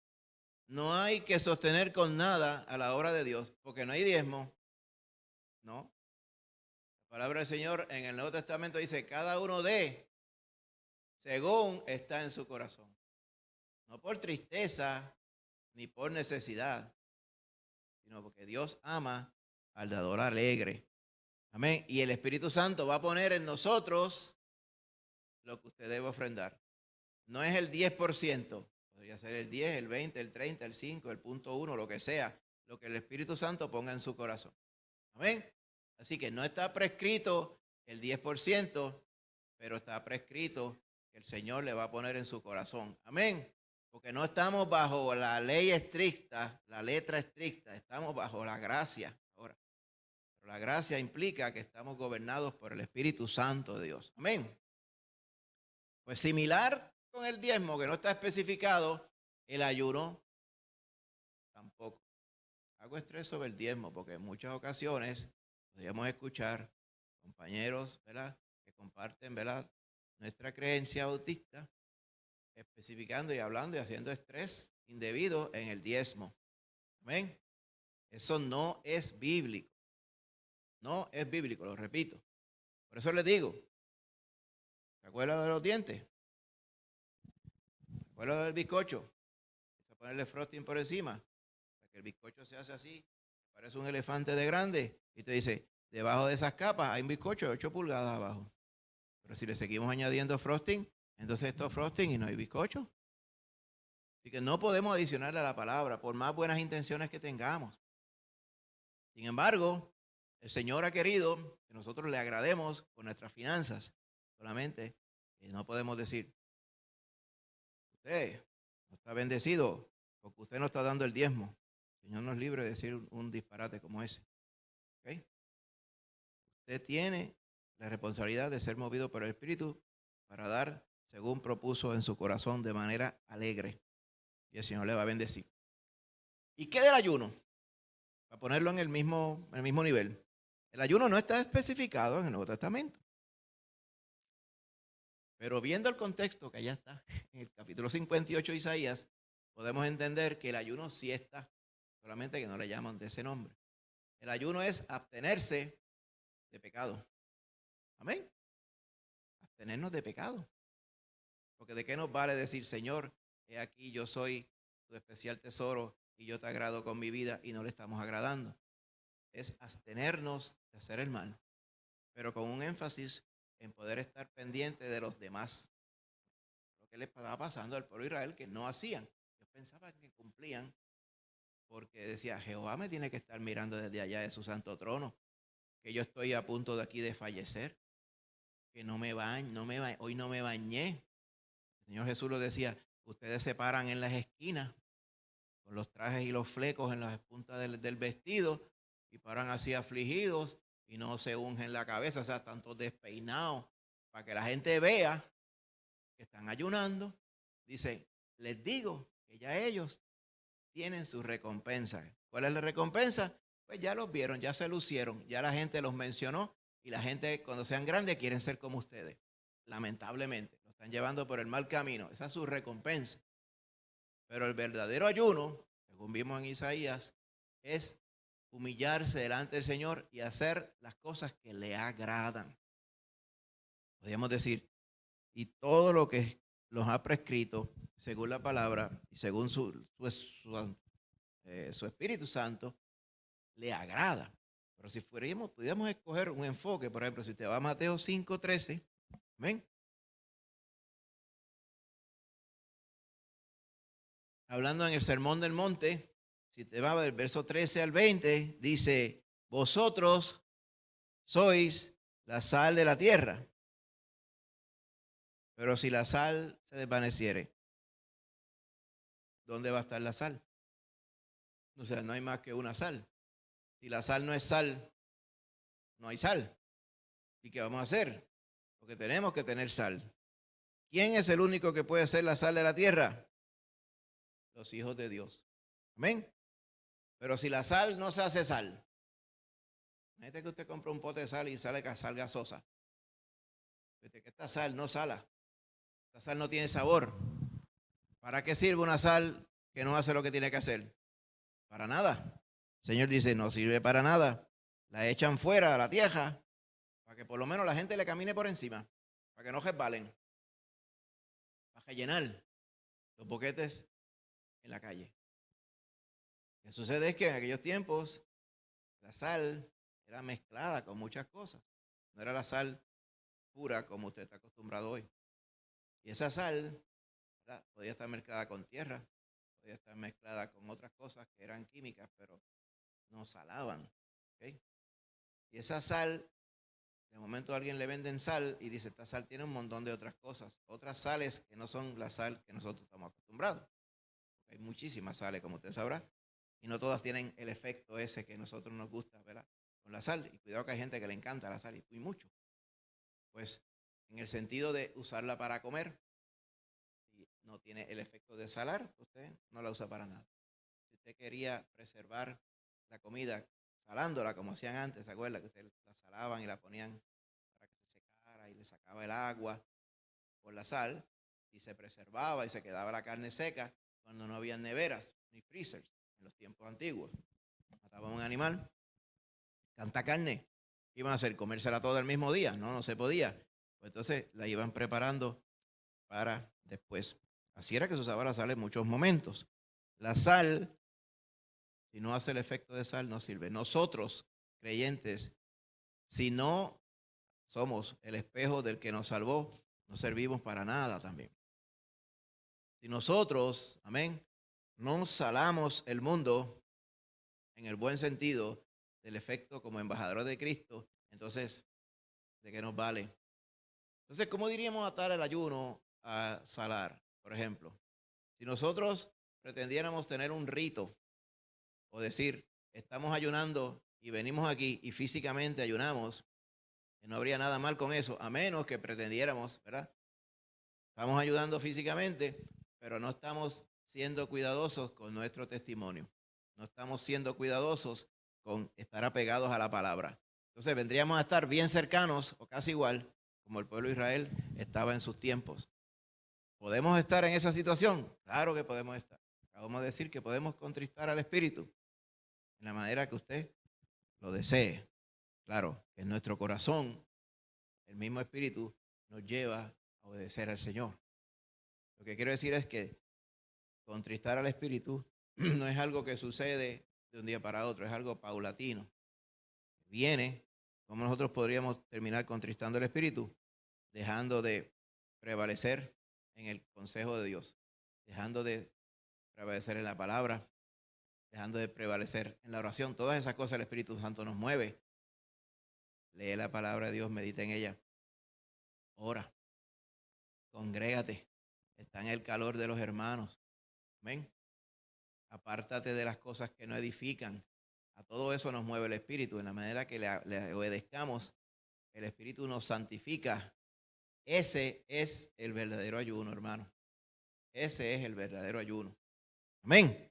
No hay que sostener con nada a la obra de Dios, porque no hay diezmo. No. La palabra del Señor en el Nuevo Testamento dice, cada uno dé según está en su corazón. No por tristeza ni por necesidad, sino porque Dios ama al dador alegre. Amén. Y el Espíritu Santo va a poner en nosotros lo que usted debe ofrendar. No es el 10%, podría ser el 10, el 20, el 30, el 5, el punto 1, lo que sea, lo que el Espíritu Santo ponga en su corazón. Amén. Así que no está prescrito el 10%, pero está prescrito que el Señor le va a poner en su corazón. Amén. Porque no estamos bajo la ley estricta, la letra estricta, estamos bajo la gracia ahora. Pero la gracia implica que estamos gobernados por el Espíritu Santo de Dios. Amén. Pues similar con el diezmo, que no está especificado, el ayuno tampoco. Hago estrés sobre el diezmo porque en muchas ocasiones podríamos escuchar compañeros, ¿verdad?, que comparten, ¿verdad?, nuestra creencia bautista, especificando y hablando y haciendo estrés indebido en el diezmo. Amén. Eso no es bíblico. No es bíblico, lo repito. Por eso les digo, ¿se acuerdan de los dientes? ¿Se acuerdan del bizcocho? Hay que ponerle frosting por encima para que el bizcocho se hace así, parece un elefante de grande, y te dice, debajo de esas capas hay un bizcocho de 8 pulgadas abajo. Pero si le seguimos añadiendo frosting, entonces esto es frosting y no hay bizcocho. Así que no podemos adicionarle a la palabra, por más buenas intenciones que tengamos. Sin embargo, el Señor ha querido que nosotros le agrademos con nuestras finanzas. Solamente no podemos decir, usted no está bendecido porque usted no está dando el diezmo. El Señor nos libre de decir un disparate como ese. ¿Okay? Usted tiene la responsabilidad de ser movido por el Espíritu para dar según propuso en su corazón de manera alegre. Y el Señor le va a bendecir. ¿Y qué del ayuno? Para ponerlo en el mismo nivel. El ayuno no está especificado en el Nuevo Testamento. Pero viendo el contexto que allá está, en el capítulo 58 de Isaías, podemos entender que el ayuno sí está, solamente que no le llaman de ese nombre. El ayuno es abstenerse de pecado. Amén. Abstenernos de pecado. Porque de qué nos vale decir, Señor, he aquí yo soy tu especial tesoro y yo te agrado con mi vida y no le estamos agradando. Es abstenernos de hacer el mal, pero con un énfasis en poder estar pendiente de los demás. Lo que le estaba pasando al pueblo de Israel que no hacían. Ellos pensaban que cumplían porque decía, Jehová me tiene que estar mirando desde allá de su santo trono, que yo estoy a punto de aquí de fallecer, que no me baño, hoy no me bañé. El Señor Jesús lo decía, ustedes se paran en las esquinas con los trajes y los flecos en las puntas del vestido y paran así afligidos y no se ungen la cabeza, o sea, están todos despeinados para que la gente vea que están ayunando. Dice, les digo que ya ellos tienen su recompensa. ¿Cuál es la recompensa? Pues ya los vieron, ya se lucieron, ya la gente los mencionó y la gente cuando sean grandes quieren ser como ustedes. Lamentablemente, lo están llevando por el mal camino. Esa es su recompensa. Pero el verdadero ayuno, según vimos en Isaías, es humillarse delante del Señor y hacer las cosas que le agradan. Podríamos decir, y todo lo que nos ha prescrito, según la palabra y según su Espíritu Santo, le agrada. Pero si pudiéramos escoger un enfoque, por ejemplo, si usted va a Mateo 5:13, ¿ven? Hablando en el Sermón del Monte, si usted va del verso 13 al 20, dice, vosotros sois la sal de la tierra, pero si la sal se desvaneciere, ¿dónde va a estar la sal? O sea, no hay más que una sal. Si la sal no es sal, no hay sal. ¿Y qué vamos a hacer? Porque tenemos que tener sal. ¿Quién es el único que puede ser la sal de la tierra? Los hijos de Dios. Amén. Pero si la sal no se hace sal, imagínate que usted compra un pote de sal y sale sal gasosa. Dice que esta sal no sala. Esta sal no tiene sabor. ¿Para qué sirve una sal que no hace lo que tiene que hacer? Para nada. El Señor dice, no sirve para nada. La echan fuera a la tierra para que por lo menos la gente le camine por encima, para que no resbalen, para rellenar los boquetes en la calle. Lo que sucede es que en aquellos tiempos la sal era mezclada con muchas cosas. No era la sal pura como usted está acostumbrado hoy. Y esa sal, ¿verdad?, podía estar mezclada con tierra, podía estar mezclada con otras cosas que eran químicas, pero no salaban. ¿Okay? Y esa sal, de momento a alguien le venden sal y dice, esta sal tiene un montón de otras cosas, otras sales que no son la sal que nosotros estamos acostumbrados. Hay muchísimas sales, como usted sabrá, y no todas tienen el efecto ese que a nosotros nos gusta, ¿verdad?, con la sal. Y cuidado que hay gente que le encanta la sal y mucho. Pues en el sentido de usarla para comer, y no tiene el efecto de salar, usted no la usa para nada. Si usted quería preservar la comida salándola como hacían antes, ¿se acuerda? Que ustedes la salaban y la ponían para que se secara y le sacaba el agua por la sal y se preservaba y se quedaba la carne seca cuando no había neveras ni freezers en los tiempos antiguos. Mataban un animal, tanta carne, ¿qué iban a hacer? ¿Comérsela todo el mismo día? No se podía. Pues entonces la iban preparando para después. Así era que se usaba la sal en muchos momentos. La sal, si no hace el efecto de sal, no sirve. Nosotros, creyentes, si no somos el espejo del que nos salvó, no servimos para nada también. Si nosotros, amén, no salamos el mundo en el buen sentido del efecto como embajadores de Cristo, entonces, ¿de qué nos vale? Entonces, ¿cómo diríamos atar el ayuno a salar, por ejemplo? Si nosotros pretendiéramos tener un rito o decir, estamos ayunando y venimos aquí y físicamente ayunamos, no habría nada mal con eso, a menos que pretendiéramos, ¿verdad? Estamos ayudando físicamente, pero no estamos siendo cuidadosos con nuestro testimonio. No estamos siendo cuidadosos con estar apegados a la palabra. Entonces vendríamos a estar bien cercanos o casi igual como el pueblo de Israel estaba en sus tiempos. ¿Podemos estar en esa situación? Claro que podemos estar. Acabamos de decir que podemos contristar al Espíritu en la manera que usted lo desee. Claro, que en nuestro corazón el mismo Espíritu nos lleva a obedecer al Señor. Lo que quiero decir es que contristar al Espíritu no es algo que sucede de un día para otro, es algo paulatino. Viene, como nosotros podríamos terminar contristando al Espíritu, dejando de prevalecer en el consejo de Dios, dejando de prevalecer en la palabra, dejando de prevalecer en la oración. Todas esas cosas el Espíritu Santo nos mueve. Lee la palabra de Dios, medita en ella, ora, congrégate, está en el calor de los hermanos. Amén. Apártate de las cosas que no edifican. A todo eso nos mueve el Espíritu. En la manera que le obedezcamos, el Espíritu nos santifica. Ese es el verdadero ayuno, hermano. Ese es el verdadero ayuno. Amén.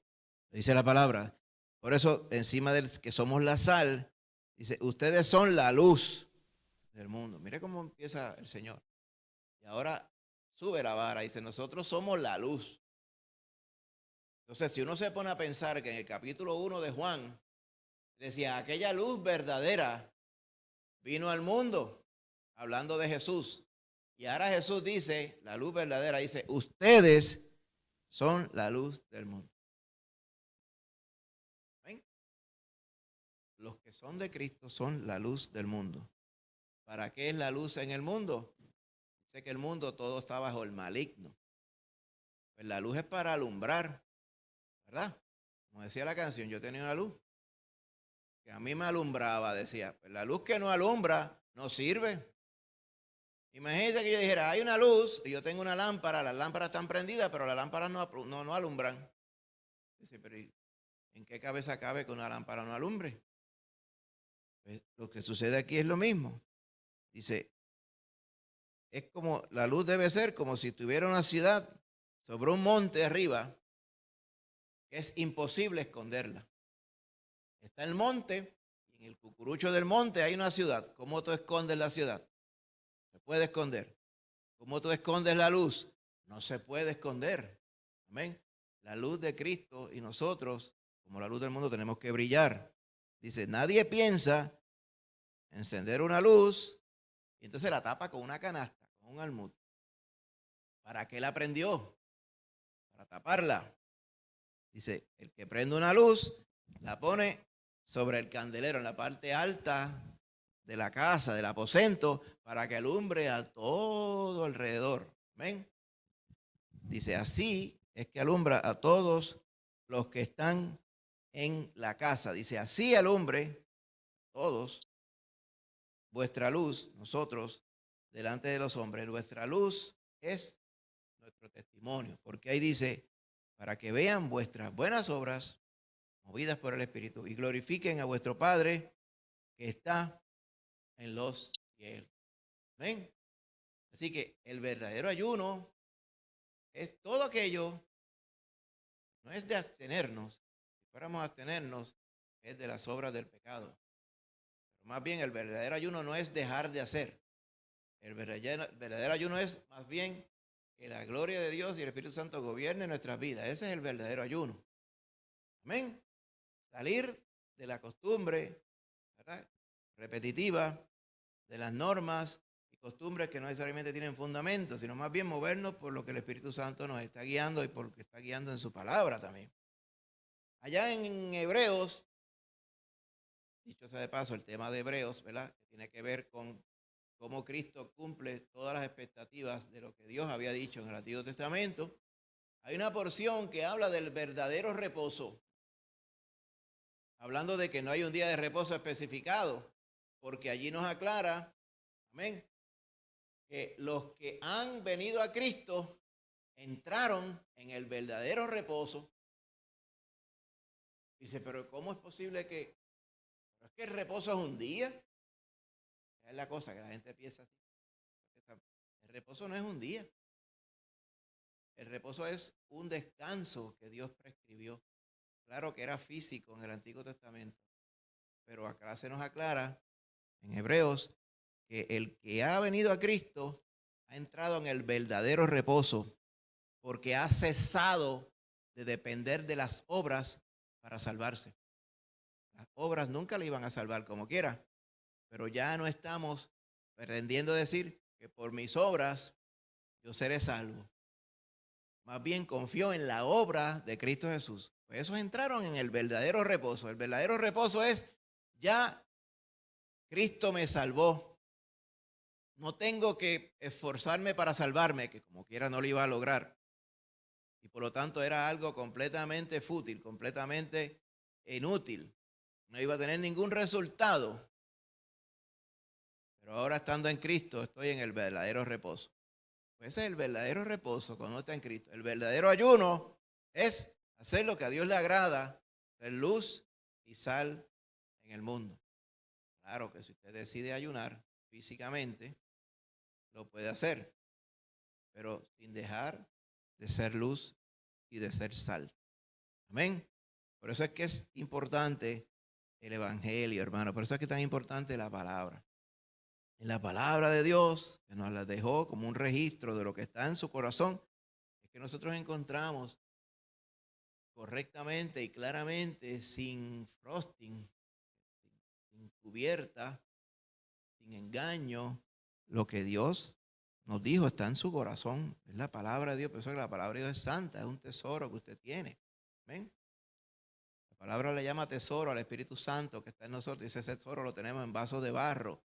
Dice la palabra. Por eso, encima de que somos la sal, dice, ustedes son la luz del mundo. Mire cómo empieza el Señor. Y ahora sube la vara. Dice, nosotros somos la luz. Entonces, si uno se pone a pensar que en el capítulo 1 de Juan, decía, aquella luz verdadera vino al mundo, hablando de Jesús. Y ahora Jesús dice, la luz verdadera, dice, ustedes son la luz del mundo. ¿Ven? Los que son de Cristo son la luz del mundo. ¿Para qué es la luz en el mundo? Dice que el mundo todo está bajo el maligno. Pues la luz es para alumbrar, ¿verdad? Como decía la canción, yo tenía una luz que a mí me alumbraba, decía, pues la luz que no alumbra no sirve. Imagínense que yo dijera, hay una luz y yo tengo una lámpara, las lámparas están prendidas, pero las lámparas no alumbran. Dice, pero ¿en qué cabeza cabe que una lámpara no alumbre? Pues lo que sucede aquí es lo mismo. Dice, es como, la luz debe ser como si tuviera una ciudad sobre un monte arriba, que es imposible esconderla. Está el monte, y en el cucurucho del monte hay una ciudad. ¿Cómo tú escondes la ciudad? Se puede esconder. ¿Cómo tú escondes la luz? No se puede esconder. Amén. La luz de Cristo y nosotros, como la luz del mundo, tenemos que brillar. Dice, nadie piensa encender una luz y entonces la tapa con una canasta, con un almud. ¿Para qué la prendió? Para taparla. Dice, el que prende una luz, la pone sobre el candelero, en la parte alta de la casa, del aposento, para que alumbre a todo alrededor. ¿Ven? Dice, así es que alumbra a todos los que están en la casa. Dice, así alumbre todos vuestra luz, nosotros, delante de los hombres. Nuestra luz es nuestro testimonio, porque ahí dice, para que vean vuestras buenas obras, movidas por el Espíritu, y glorifiquen a vuestro Padre que está en los cielos. ¿Ven? Así que el verdadero ayuno es todo aquello, no es de abstenernos. Si fuéramos a abstenernos, es de las obras del pecado. Pero más bien el verdadero ayuno no es dejar de hacer. El verdadero ayuno es más bien que la gloria de Dios y el Espíritu Santo gobierne nuestras vidas. Ese es el verdadero ayuno. Amén. Salir de la costumbre, ¿verdad?, repetitiva, de las normas y costumbres que no necesariamente tienen fundamento, sino más bien movernos por lo que el Espíritu Santo nos está guiando y por lo que está guiando en su palabra también. Allá en Hebreos, dicho sea de paso, el tema de Hebreos, ¿verdad?, que tiene que ver con cómo Cristo cumple todas las expectativas de lo que Dios había dicho en el Antiguo Testamento. Hay una porción que habla del verdadero reposo, hablando de que no hay un día de reposo especificado, porque allí nos aclara, amén, que los que han venido a Cristo entraron en el verdadero reposo. Dice, pero ¿cómo es posible que? ¿Es que el reposo es un día? Es la cosa que la gente piensa así. El reposo no es un día. El reposo es un descanso que Dios prescribió. Claro que era físico en el Antiguo Testamento, pero acá se nos aclara en Hebreos que el que ha venido a Cristo ha entrado en el verdadero reposo porque ha cesado de depender de las obras para salvarse. Las obras nunca le iban a salvar como quiera, pero ya no estamos pretendiendo decir que por mis obras yo seré salvo. Más bien confío en la obra de Cristo Jesús. Pues esos entraron en el verdadero reposo. El verdadero reposo es, ya Cristo me salvó. No tengo que esforzarme para salvarme, que como quiera no lo iba a lograr. Y por lo tanto era algo completamente fútil, completamente inútil. No iba a tener ningún resultado. Pero ahora estando en Cristo estoy en el verdadero reposo. Pues ese es el verdadero reposo cuando uno está en Cristo. El verdadero ayuno es hacer lo que a Dios le agrada, ser luz y sal en el mundo. Claro que si usted decide ayunar físicamente, lo puede hacer, pero sin dejar de ser luz y de ser sal. Amén. Por eso es que es importante el evangelio, hermano. Por eso es que es tan importante la palabra. En la palabra de Dios, que nos la dejó como un registro de lo que está en su corazón, es que nosotros encontramos correctamente y claramente, sin frosting, sin cubierta, sin engaño, lo que Dios nos dijo está en su corazón. Es la palabra de Dios. Por eso que la palabra de Dios es santa, es un tesoro que usted tiene. ¿Ven? La palabra le llama tesoro al Espíritu Santo que está en nosotros. Y ese tesoro lo tenemos en vasos de barro.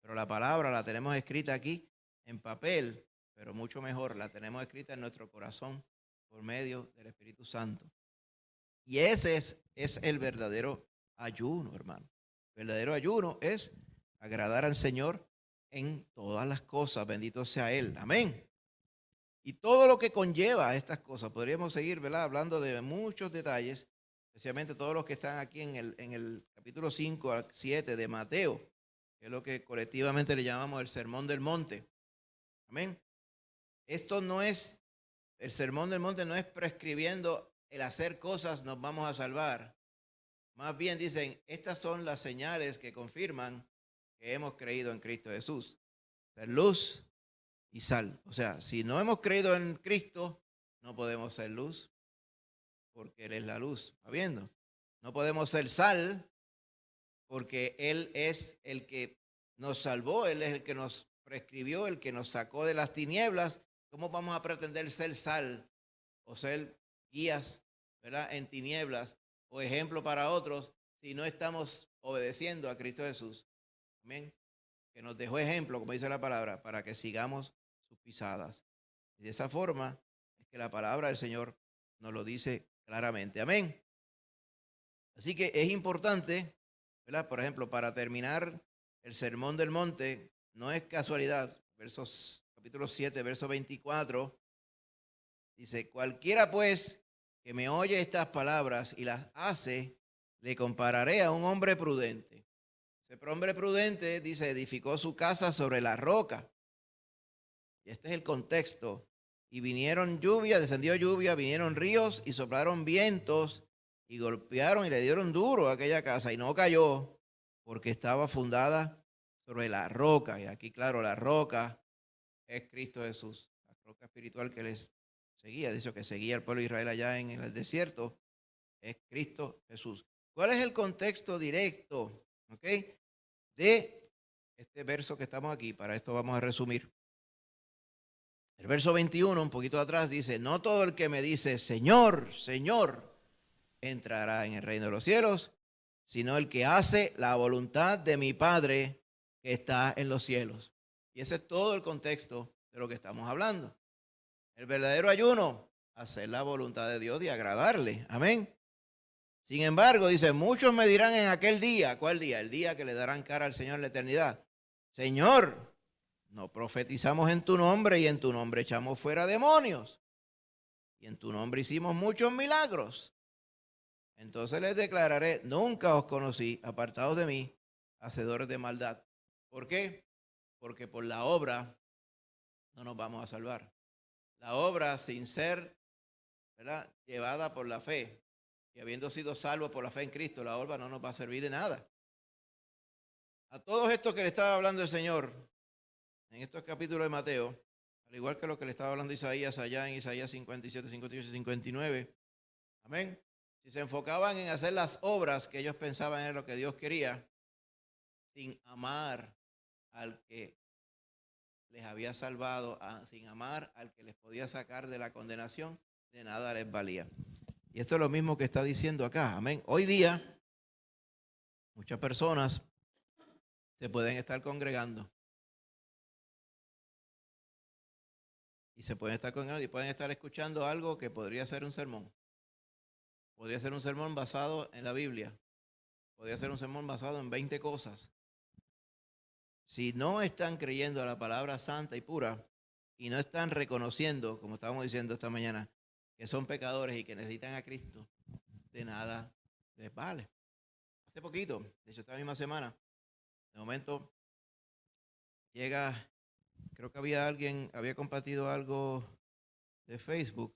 Pero la palabra la tenemos escrita aquí en papel, pero mucho mejor, la tenemos escrita en nuestro corazón por medio del Espíritu Santo. Y ese es el verdadero ayuno, hermano. El verdadero ayuno es agradar al Señor en todas las cosas. Bendito sea Él. Amén. Y todo lo que conlleva a estas cosas. Podríamos seguir, ¿verdad?, hablando de muchos detalles, especialmente todos los que están aquí en el capítulo 5 al 7 de Mateo, que es lo que colectivamente le llamamos el Sermón del Monte. Amén. Esto no es, el Sermón del Monte no es prescribiendo el hacer cosas nos vamos a salvar. Más bien dicen, estas son las señales que confirman que hemos creído en Cristo Jesús. Ser luz y sal. O sea, si no hemos creído en Cristo, No podemos ser luz porque Él es la luz. ¿Está viendo? No podemos ser sal porque Él es el que nos salvó, Él es el que nos prescribió, el que nos sacó de las tinieblas. ¿Cómo vamos a pretender ser sal o ser guías, ¿verdad?, en tinieblas o ejemplo para otros si no estamos obedeciendo a Cristo Jesús? Amén. Que nos dejó ejemplo, como dice la palabra, para que sigamos sus pisadas. Y de esa forma es que la palabra del Señor nos lo dice claramente. Amén. Así que es importante, ¿verdad? Por ejemplo, para terminar el Sermón del Monte, no es casualidad, capítulo 7, verso 24, dice, cualquiera pues que me oye estas palabras y las hace, le compararé a un hombre prudente. Ese hombre prudente, dice, edificó su casa sobre la roca. Y este es el contexto. Y vinieron lluvia, descendió lluvia, vinieron ríos y soplaron vientos y golpearon y le dieron duro a aquella casa y no cayó porque estaba fundada sobre la roca. Y aquí, claro, la roca es Cristo Jesús, la roca espiritual que les seguía. Dice que seguía al pueblo de Israel allá en el desierto. Es Cristo Jesús. ¿Cuál es el contexto directo, de este verso que estamos aquí? Para esto vamos a resumir. El verso 21, un poquito atrás, dice, no todo el que me dice, Señor, Señor, entrará en el reino de los cielos, sino el que hace la voluntad de mi Padre que está en los cielos. Y ese es todo el contexto de lo que estamos hablando. El verdadero ayuno, hacer la voluntad de Dios y agradarle. Amén. Sin embargo, dice, muchos me dirán en aquel día, ¿cuál día? El día que le darán cara al Señor en la eternidad. Señor, no profetizamos en tu nombre y en tu nombre echamos fuera demonios. Y en tu nombre hicimos muchos milagros. Entonces les declararé, nunca os conocí, apartados de mí, hacedores de maldad. ¿Por qué? Porque por la obra no nos vamos a salvar. La obra sin ser, ¿verdad?, llevada por la fe y habiendo sido salvos por la fe en Cristo, la obra no nos va a servir de nada. A todos estos que le estaba hablando el Señor en estos capítulos de Mateo, al igual que lo que le estaba hablando Isaías allá en Isaías 57, 58 y 59, amén. Si se enfocaban en hacer las obras que ellos pensaban era lo que Dios quería, sin amar al que les había salvado, sin amar al que les podía sacar de la condenación, de nada les valía. Y esto es lo mismo que está diciendo acá, amén. Hoy día, muchas personas se pueden estar congregando y se pueden estar congregando y pueden estar escuchando algo que podría ser un sermón. Podría ser un sermón basado en la Biblia. Podría ser un sermón basado en 20 cosas. Si no están creyendo a la palabra santa y pura y no están reconociendo, como estábamos diciendo esta mañana, que son pecadores y que necesitan a Cristo, de nada les vale. Hace poquito, de hecho esta misma semana, de momento llega, creo que había compartido algo de Facebook,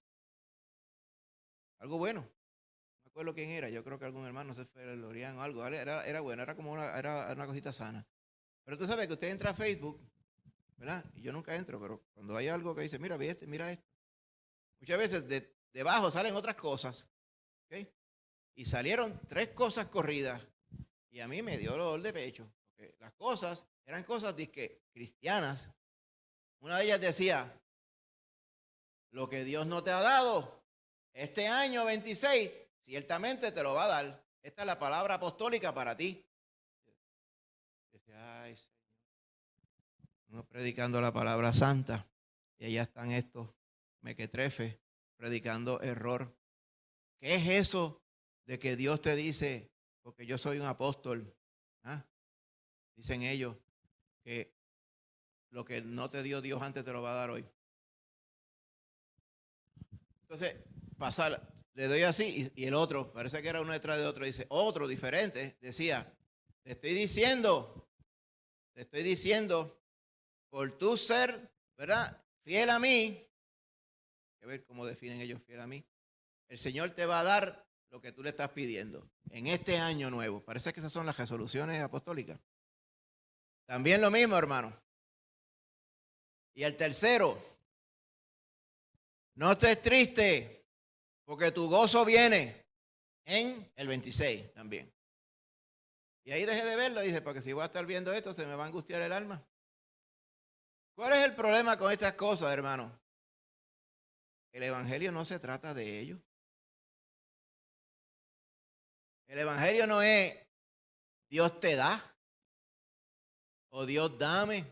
algo bueno. No me acuerdo quién era, yo creo que algún hermano, se fue el Lorian o algo, era bueno, era como era una cosita sana. Pero tú sabes que usted entra a Facebook, ¿verdad? Y yo nunca entro, pero cuando hay algo que dice, mira, mira esto. Muchas veces debajo salen otras cosas, ¿ok? Y salieron 3 cosas corridas y a mí me dio dolor de pecho. Porque las cosas eran cosas cristianas. Una de ellas decía, lo que Dios no te ha dado, este año 26, ciertamente te lo va a dar. Esta es la palabra apostólica para ti. Dice, ay, Señor. Uno predicando la palabra santa y allá están estos mequetrefes predicando error. ¿Qué es eso de que Dios te dice, porque yo soy un apóstol? Dicen ellos que lo que no te dio Dios antes te lo va a dar hoy. Entonces, le doy así y el otro, parece que era uno detrás de otro, dice, otro diferente, decía, te estoy diciendo, por tu ser, ¿verdad?, fiel a mí, hay que ver cómo definen ellos fiel a mí, el Señor te va a dar lo que tú le estás pidiendo en este año nuevo. Parece que esas son las resoluciones apostólicas. También lo mismo, hermano. Y el tercero, No estés triste, porque tu gozo viene en el 26 también. Y ahí dejé de verlo y dice, porque si voy a estar viendo esto, se me va a angustiar el alma. ¿Cuál es el problema con estas cosas, hermano? El evangelio no se trata de ello. El evangelio no es Dios te da o Dios dame.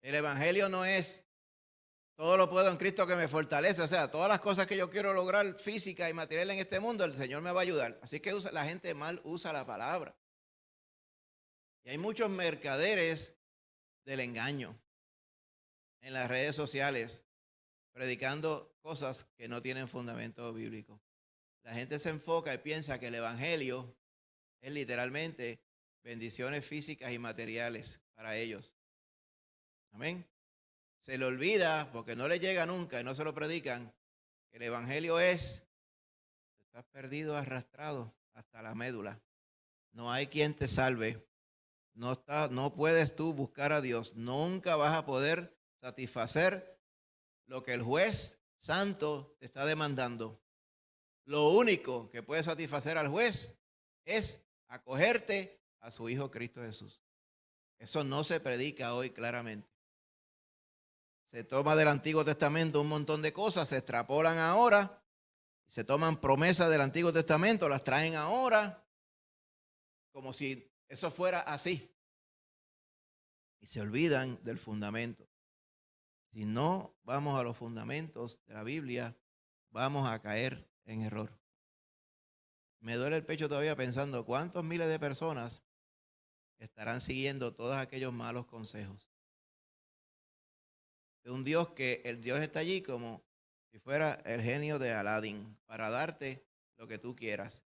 El evangelio no es todo lo puedo en Cristo que me fortalece. O sea, todas las cosas que yo quiero lograr física y material en este mundo, el Señor me va a ayudar. Así que la gente mal usa la palabra. Y hay muchos mercaderes del engaño en las redes sociales predicando cosas que no tienen fundamento bíblico. La gente se enfoca y piensa que el evangelio es literalmente bendiciones físicas y materiales para ellos. Amén. Se le olvida, porque no le llega nunca y no se lo predican, que el evangelio es, estás perdido, arrastrado hasta la médula. No hay quien te salve. No puedes tú buscar a Dios. Nunca vas a poder satisfacer lo que el juez santo te está demandando. Lo único que puede satisfacer al juez es acogerte a su Hijo Cristo Jesús. Eso no se predica hoy claramente. Se toma del Antiguo Testamento un montón de cosas, se extrapolan ahora, se toman promesas del Antiguo Testamento, las traen ahora, como si eso fuera así. Y se olvidan del fundamento. Si no vamos a los fundamentos de la Biblia, vamos a caer en error. Me duele el pecho todavía pensando cuántos miles de personas estarán siguiendo todos aquellos malos consejos. De un Dios que el Dios está allí como si fuera el genio de Aladín para darte lo que tú quieras.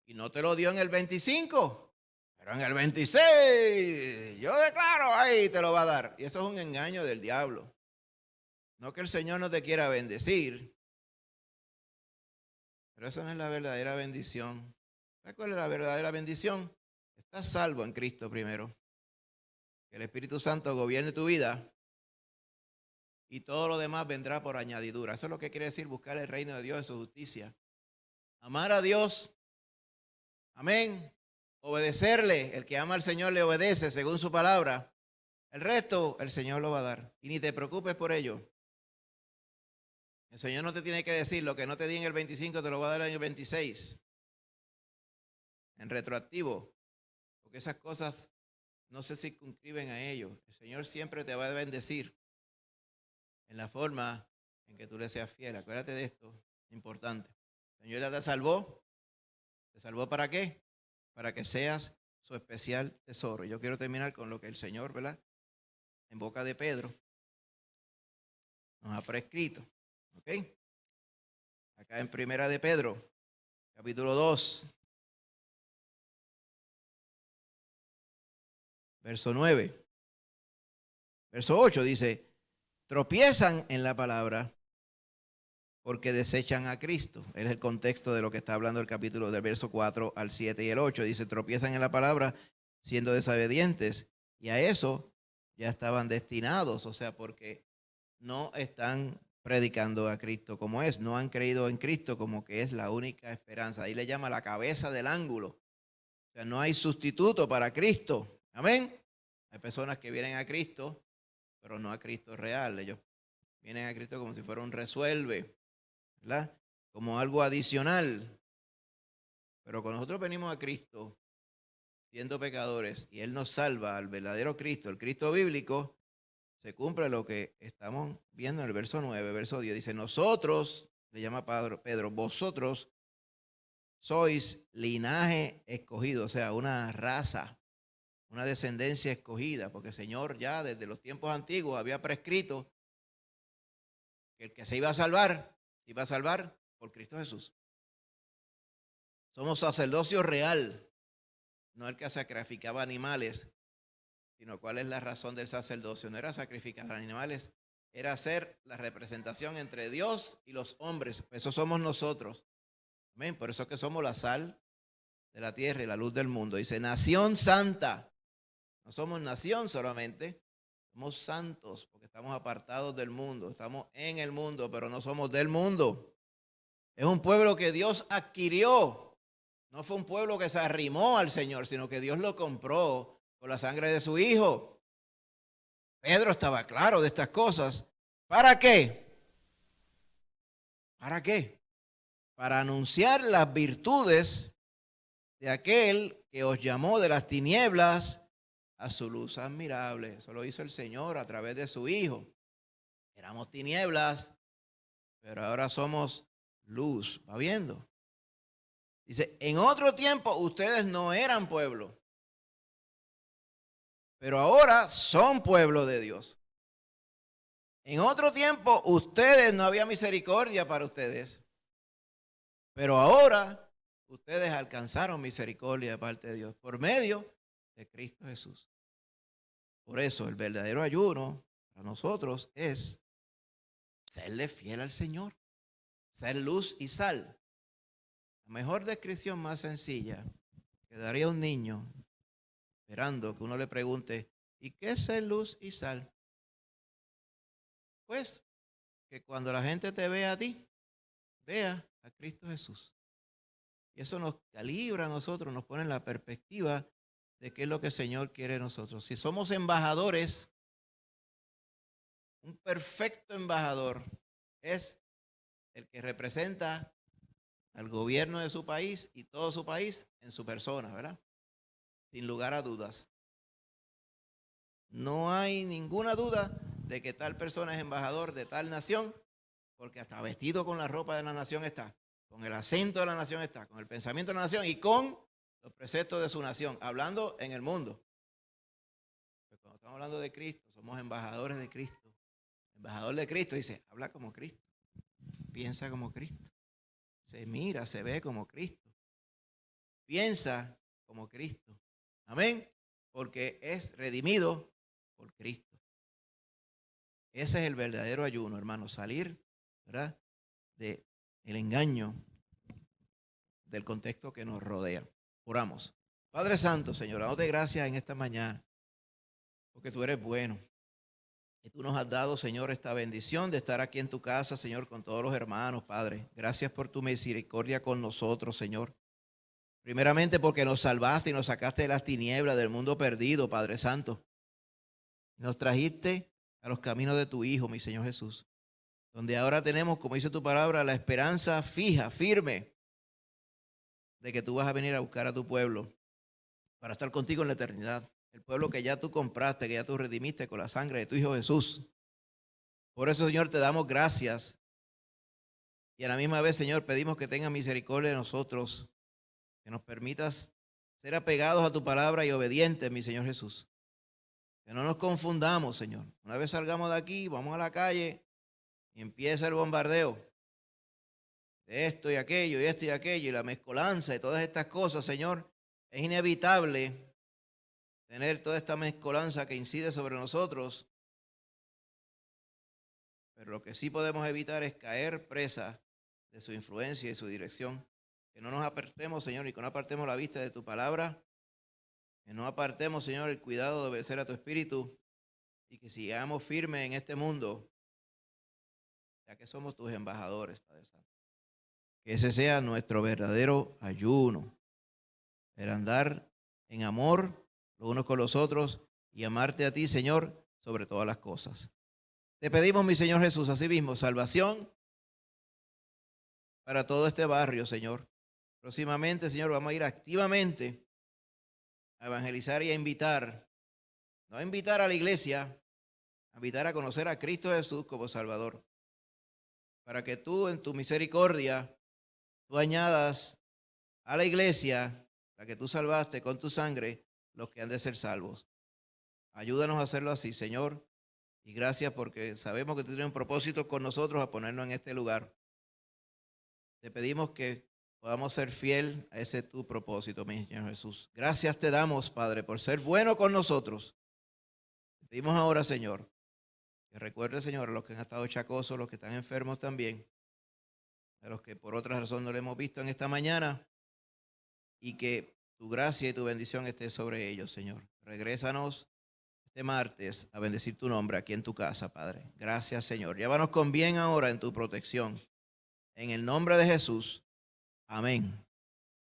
Y no te lo dio en el 25, pero en el 26, yo declaro, ahí te lo va a dar. Y eso es un engaño del diablo. No que el Señor no te quiera bendecir, pero esa no es la verdadera bendición. ¿Sabes cuál es la verdadera bendición? Estás salvo en Cristo primero. Que el Espíritu Santo gobierne tu vida y todo lo demás vendrá por añadidura. Eso es lo que quiere decir buscar el reino de Dios y su justicia. Amar a Dios. Amén. Obedecerle. El que ama al Señor le obedece según su palabra. El resto el Señor lo va a dar. Y ni te preocupes por ello. El Señor no te tiene que decir lo que no te di en el 25 te lo va a dar en el 26. En retroactivo. Porque esas cosas no se circunscriben a ello. El Señor siempre te va a bendecir en la forma en que tú le seas fiel. Acuérdate de esto, importante. El Señor ya te salvó. ¿Te salvó para qué? Para que seas su especial tesoro. Yo quiero terminar con lo que el Señor, ¿verdad? En boca de Pedro nos ha prescrito. ¿Ok? Acá en Primera de Pedro, capítulo 2, verso 9. Verso 8 dice, tropiezan en la palabra porque desechan a Cristo. Es el contexto de lo que está hablando el capítulo del verso 4 al 7 y el 8. Dice, tropiezan en la palabra siendo desobedientes. Y a eso ya estaban destinados, o sea, porque no están predicando a Cristo como es. No han creído en Cristo como que es la única esperanza. Ahí le llama la cabeza del ángulo. O sea, no hay sustituto para Cristo. Amén. Hay personas que vienen a Cristo, pero no a Cristo real. Ellos vienen a Cristo como si fuera un resuelve, ¿verdad? Como algo adicional. Pero cuando nosotros venimos a Cristo, siendo pecadores, y Él nos salva al verdadero Cristo, el Cristo bíblico, se cumple lo que estamos viendo en el verso 9, verso 10. Dice, nosotros, le llama Pedro, vosotros sois linaje escogido, o sea, una raza, una descendencia escogida, porque el Señor ya desde los tiempos antiguos había prescrito que el que se iba a salvar por Cristo Jesús. Somos sacerdocio real, no el que sacrificaba animales, sino cuál es la razón del sacerdocio. No era sacrificar animales, era hacer la representación entre Dios y los hombres. Eso somos nosotros. Amén. Por eso es que somos la sal de la tierra y la luz del mundo. Dice, nación santa. No somos nación solamente, Somos santos porque estamos apartados del mundo. Estamos en el mundo, pero no somos del mundo. Es un pueblo que Dios adquirió. No fue un pueblo que se arrimó al Señor, sino que Dios lo compró con la sangre de su Hijo. Pedro estaba claro de estas cosas. ¿Para qué? ¿Para qué? Para anunciar las virtudes de aquel que os llamó de las tinieblas a su luz admirable. Eso lo hizo el Señor a través de su Hijo. Éramos tinieblas, pero ahora somos luz. ¿Va viendo? Dice, en otro tiempo ustedes no eran pueblo, pero ahora son pueblo de Dios. En otro tiempo ustedes no había misericordia para ustedes, pero ahora ustedes alcanzaron misericordia de parte de Dios por medio de Cristo Jesús. Por eso el verdadero ayuno para nosotros es serle fiel al Señor, ser luz y sal. La mejor descripción más sencilla que daría un niño esperando que uno le pregunte, ¿y qué es ser luz y sal? Pues que cuando la gente te vea a ti, vea a Cristo Jesús. Y eso nos calibra a nosotros, nos pone en la perspectiva de qué es lo que el Señor quiere de nosotros. Si somos embajadores, un perfecto embajador es el que representa al gobierno de su país y todo su país en su persona, ¿verdad? Sin lugar a dudas. No hay ninguna duda de que tal persona es embajador de tal nación, porque hasta vestido con la ropa de la nación está, con el acento de la nación está, con el pensamiento de la nación y con los preceptos de su nación, hablando en el mundo. Pues cuando estamos hablando de Cristo, somos embajadores de Cristo. Embajador de Cristo dice, habla como Cristo, piensa como Cristo, se mira, se ve como Cristo, piensa como Cristo. Amén, porque es redimido por Cristo. Ese es el verdadero ayuno, hermano, salir, ¿verdad?, de el engaño del contexto que nos rodea. Oramos. Padre Santo, Señor, dándote gracias en esta mañana, porque tú eres bueno. Y tú nos has dado, Señor, esta bendición de estar aquí en tu casa, Señor, con todos los hermanos, Padre. Gracias por tu misericordia con nosotros, Señor. Primeramente porque nos salvaste y nos sacaste de las tinieblas del mundo perdido, Padre Santo. Nos trajiste a los caminos de tu Hijo, mi Señor Jesús, donde ahora tenemos, como dice tu palabra, la esperanza fija, firme, de que tú vas a venir a buscar a tu pueblo para estar contigo en la eternidad. El pueblo que ya tú compraste, que ya tú redimiste con la sangre de tu Hijo Jesús. Por eso, Señor, te damos gracias. Y a la misma vez, Señor, pedimos que tengas misericordia de nosotros, que nos permitas ser apegados a tu palabra y obedientes, mi Señor Jesús. Que no nos confundamos, Señor. Una vez salgamos de aquí, vamos a la calle y empieza el bombardeo de esto y aquello, y esto y aquello, y la mezcolanza y todas estas cosas, Señor. Es inevitable tener toda esta mezcolanza que incide sobre nosotros, pero lo que sí podemos evitar es caer presa de su influencia y su dirección. Que no nos apartemos, Señor, y que no apartemos la vista de tu palabra, que no apartemos, Señor, el cuidado de obedecer a tu espíritu, y que sigamos firmes en este mundo, ya que somos tus embajadores, Padre Santo. Que ese sea nuestro verdadero ayuno, el andar en amor los unos con los otros y amarte a ti, Señor, sobre todas las cosas. Te pedimos, mi Señor Jesús, así mismo, salvación para todo este barrio, Señor. Próximamente, Señor, vamos a ir activamente a evangelizar y a invitar, no a invitar a la iglesia, a invitar a conocer a Cristo Jesús como Salvador, para que tú en tu misericordia, tú añadas a la iglesia, la que tú salvaste con tu sangre, los que han de ser salvos. Ayúdanos a hacerlo así, Señor, y gracias porque sabemos que tú tienes un propósito con nosotros a ponernos en este lugar. Te pedimos que podamos ser fiel a ese tu propósito, mi Señor Jesús. Gracias te damos, Padre, por ser bueno con nosotros. Te pedimos ahora, Señor, que recuerde, Señor, a los que han estado chacosos, los que están enfermos también, a los que por otra razón no le hemos visto en esta mañana, y que tu gracia y tu bendición esté sobre ellos, Señor. Regrésanos este martes a bendecir tu nombre aquí en tu casa, Padre. Gracias, Señor. Llévanos con bien ahora en tu protección. En el nombre de Jesús. Amén.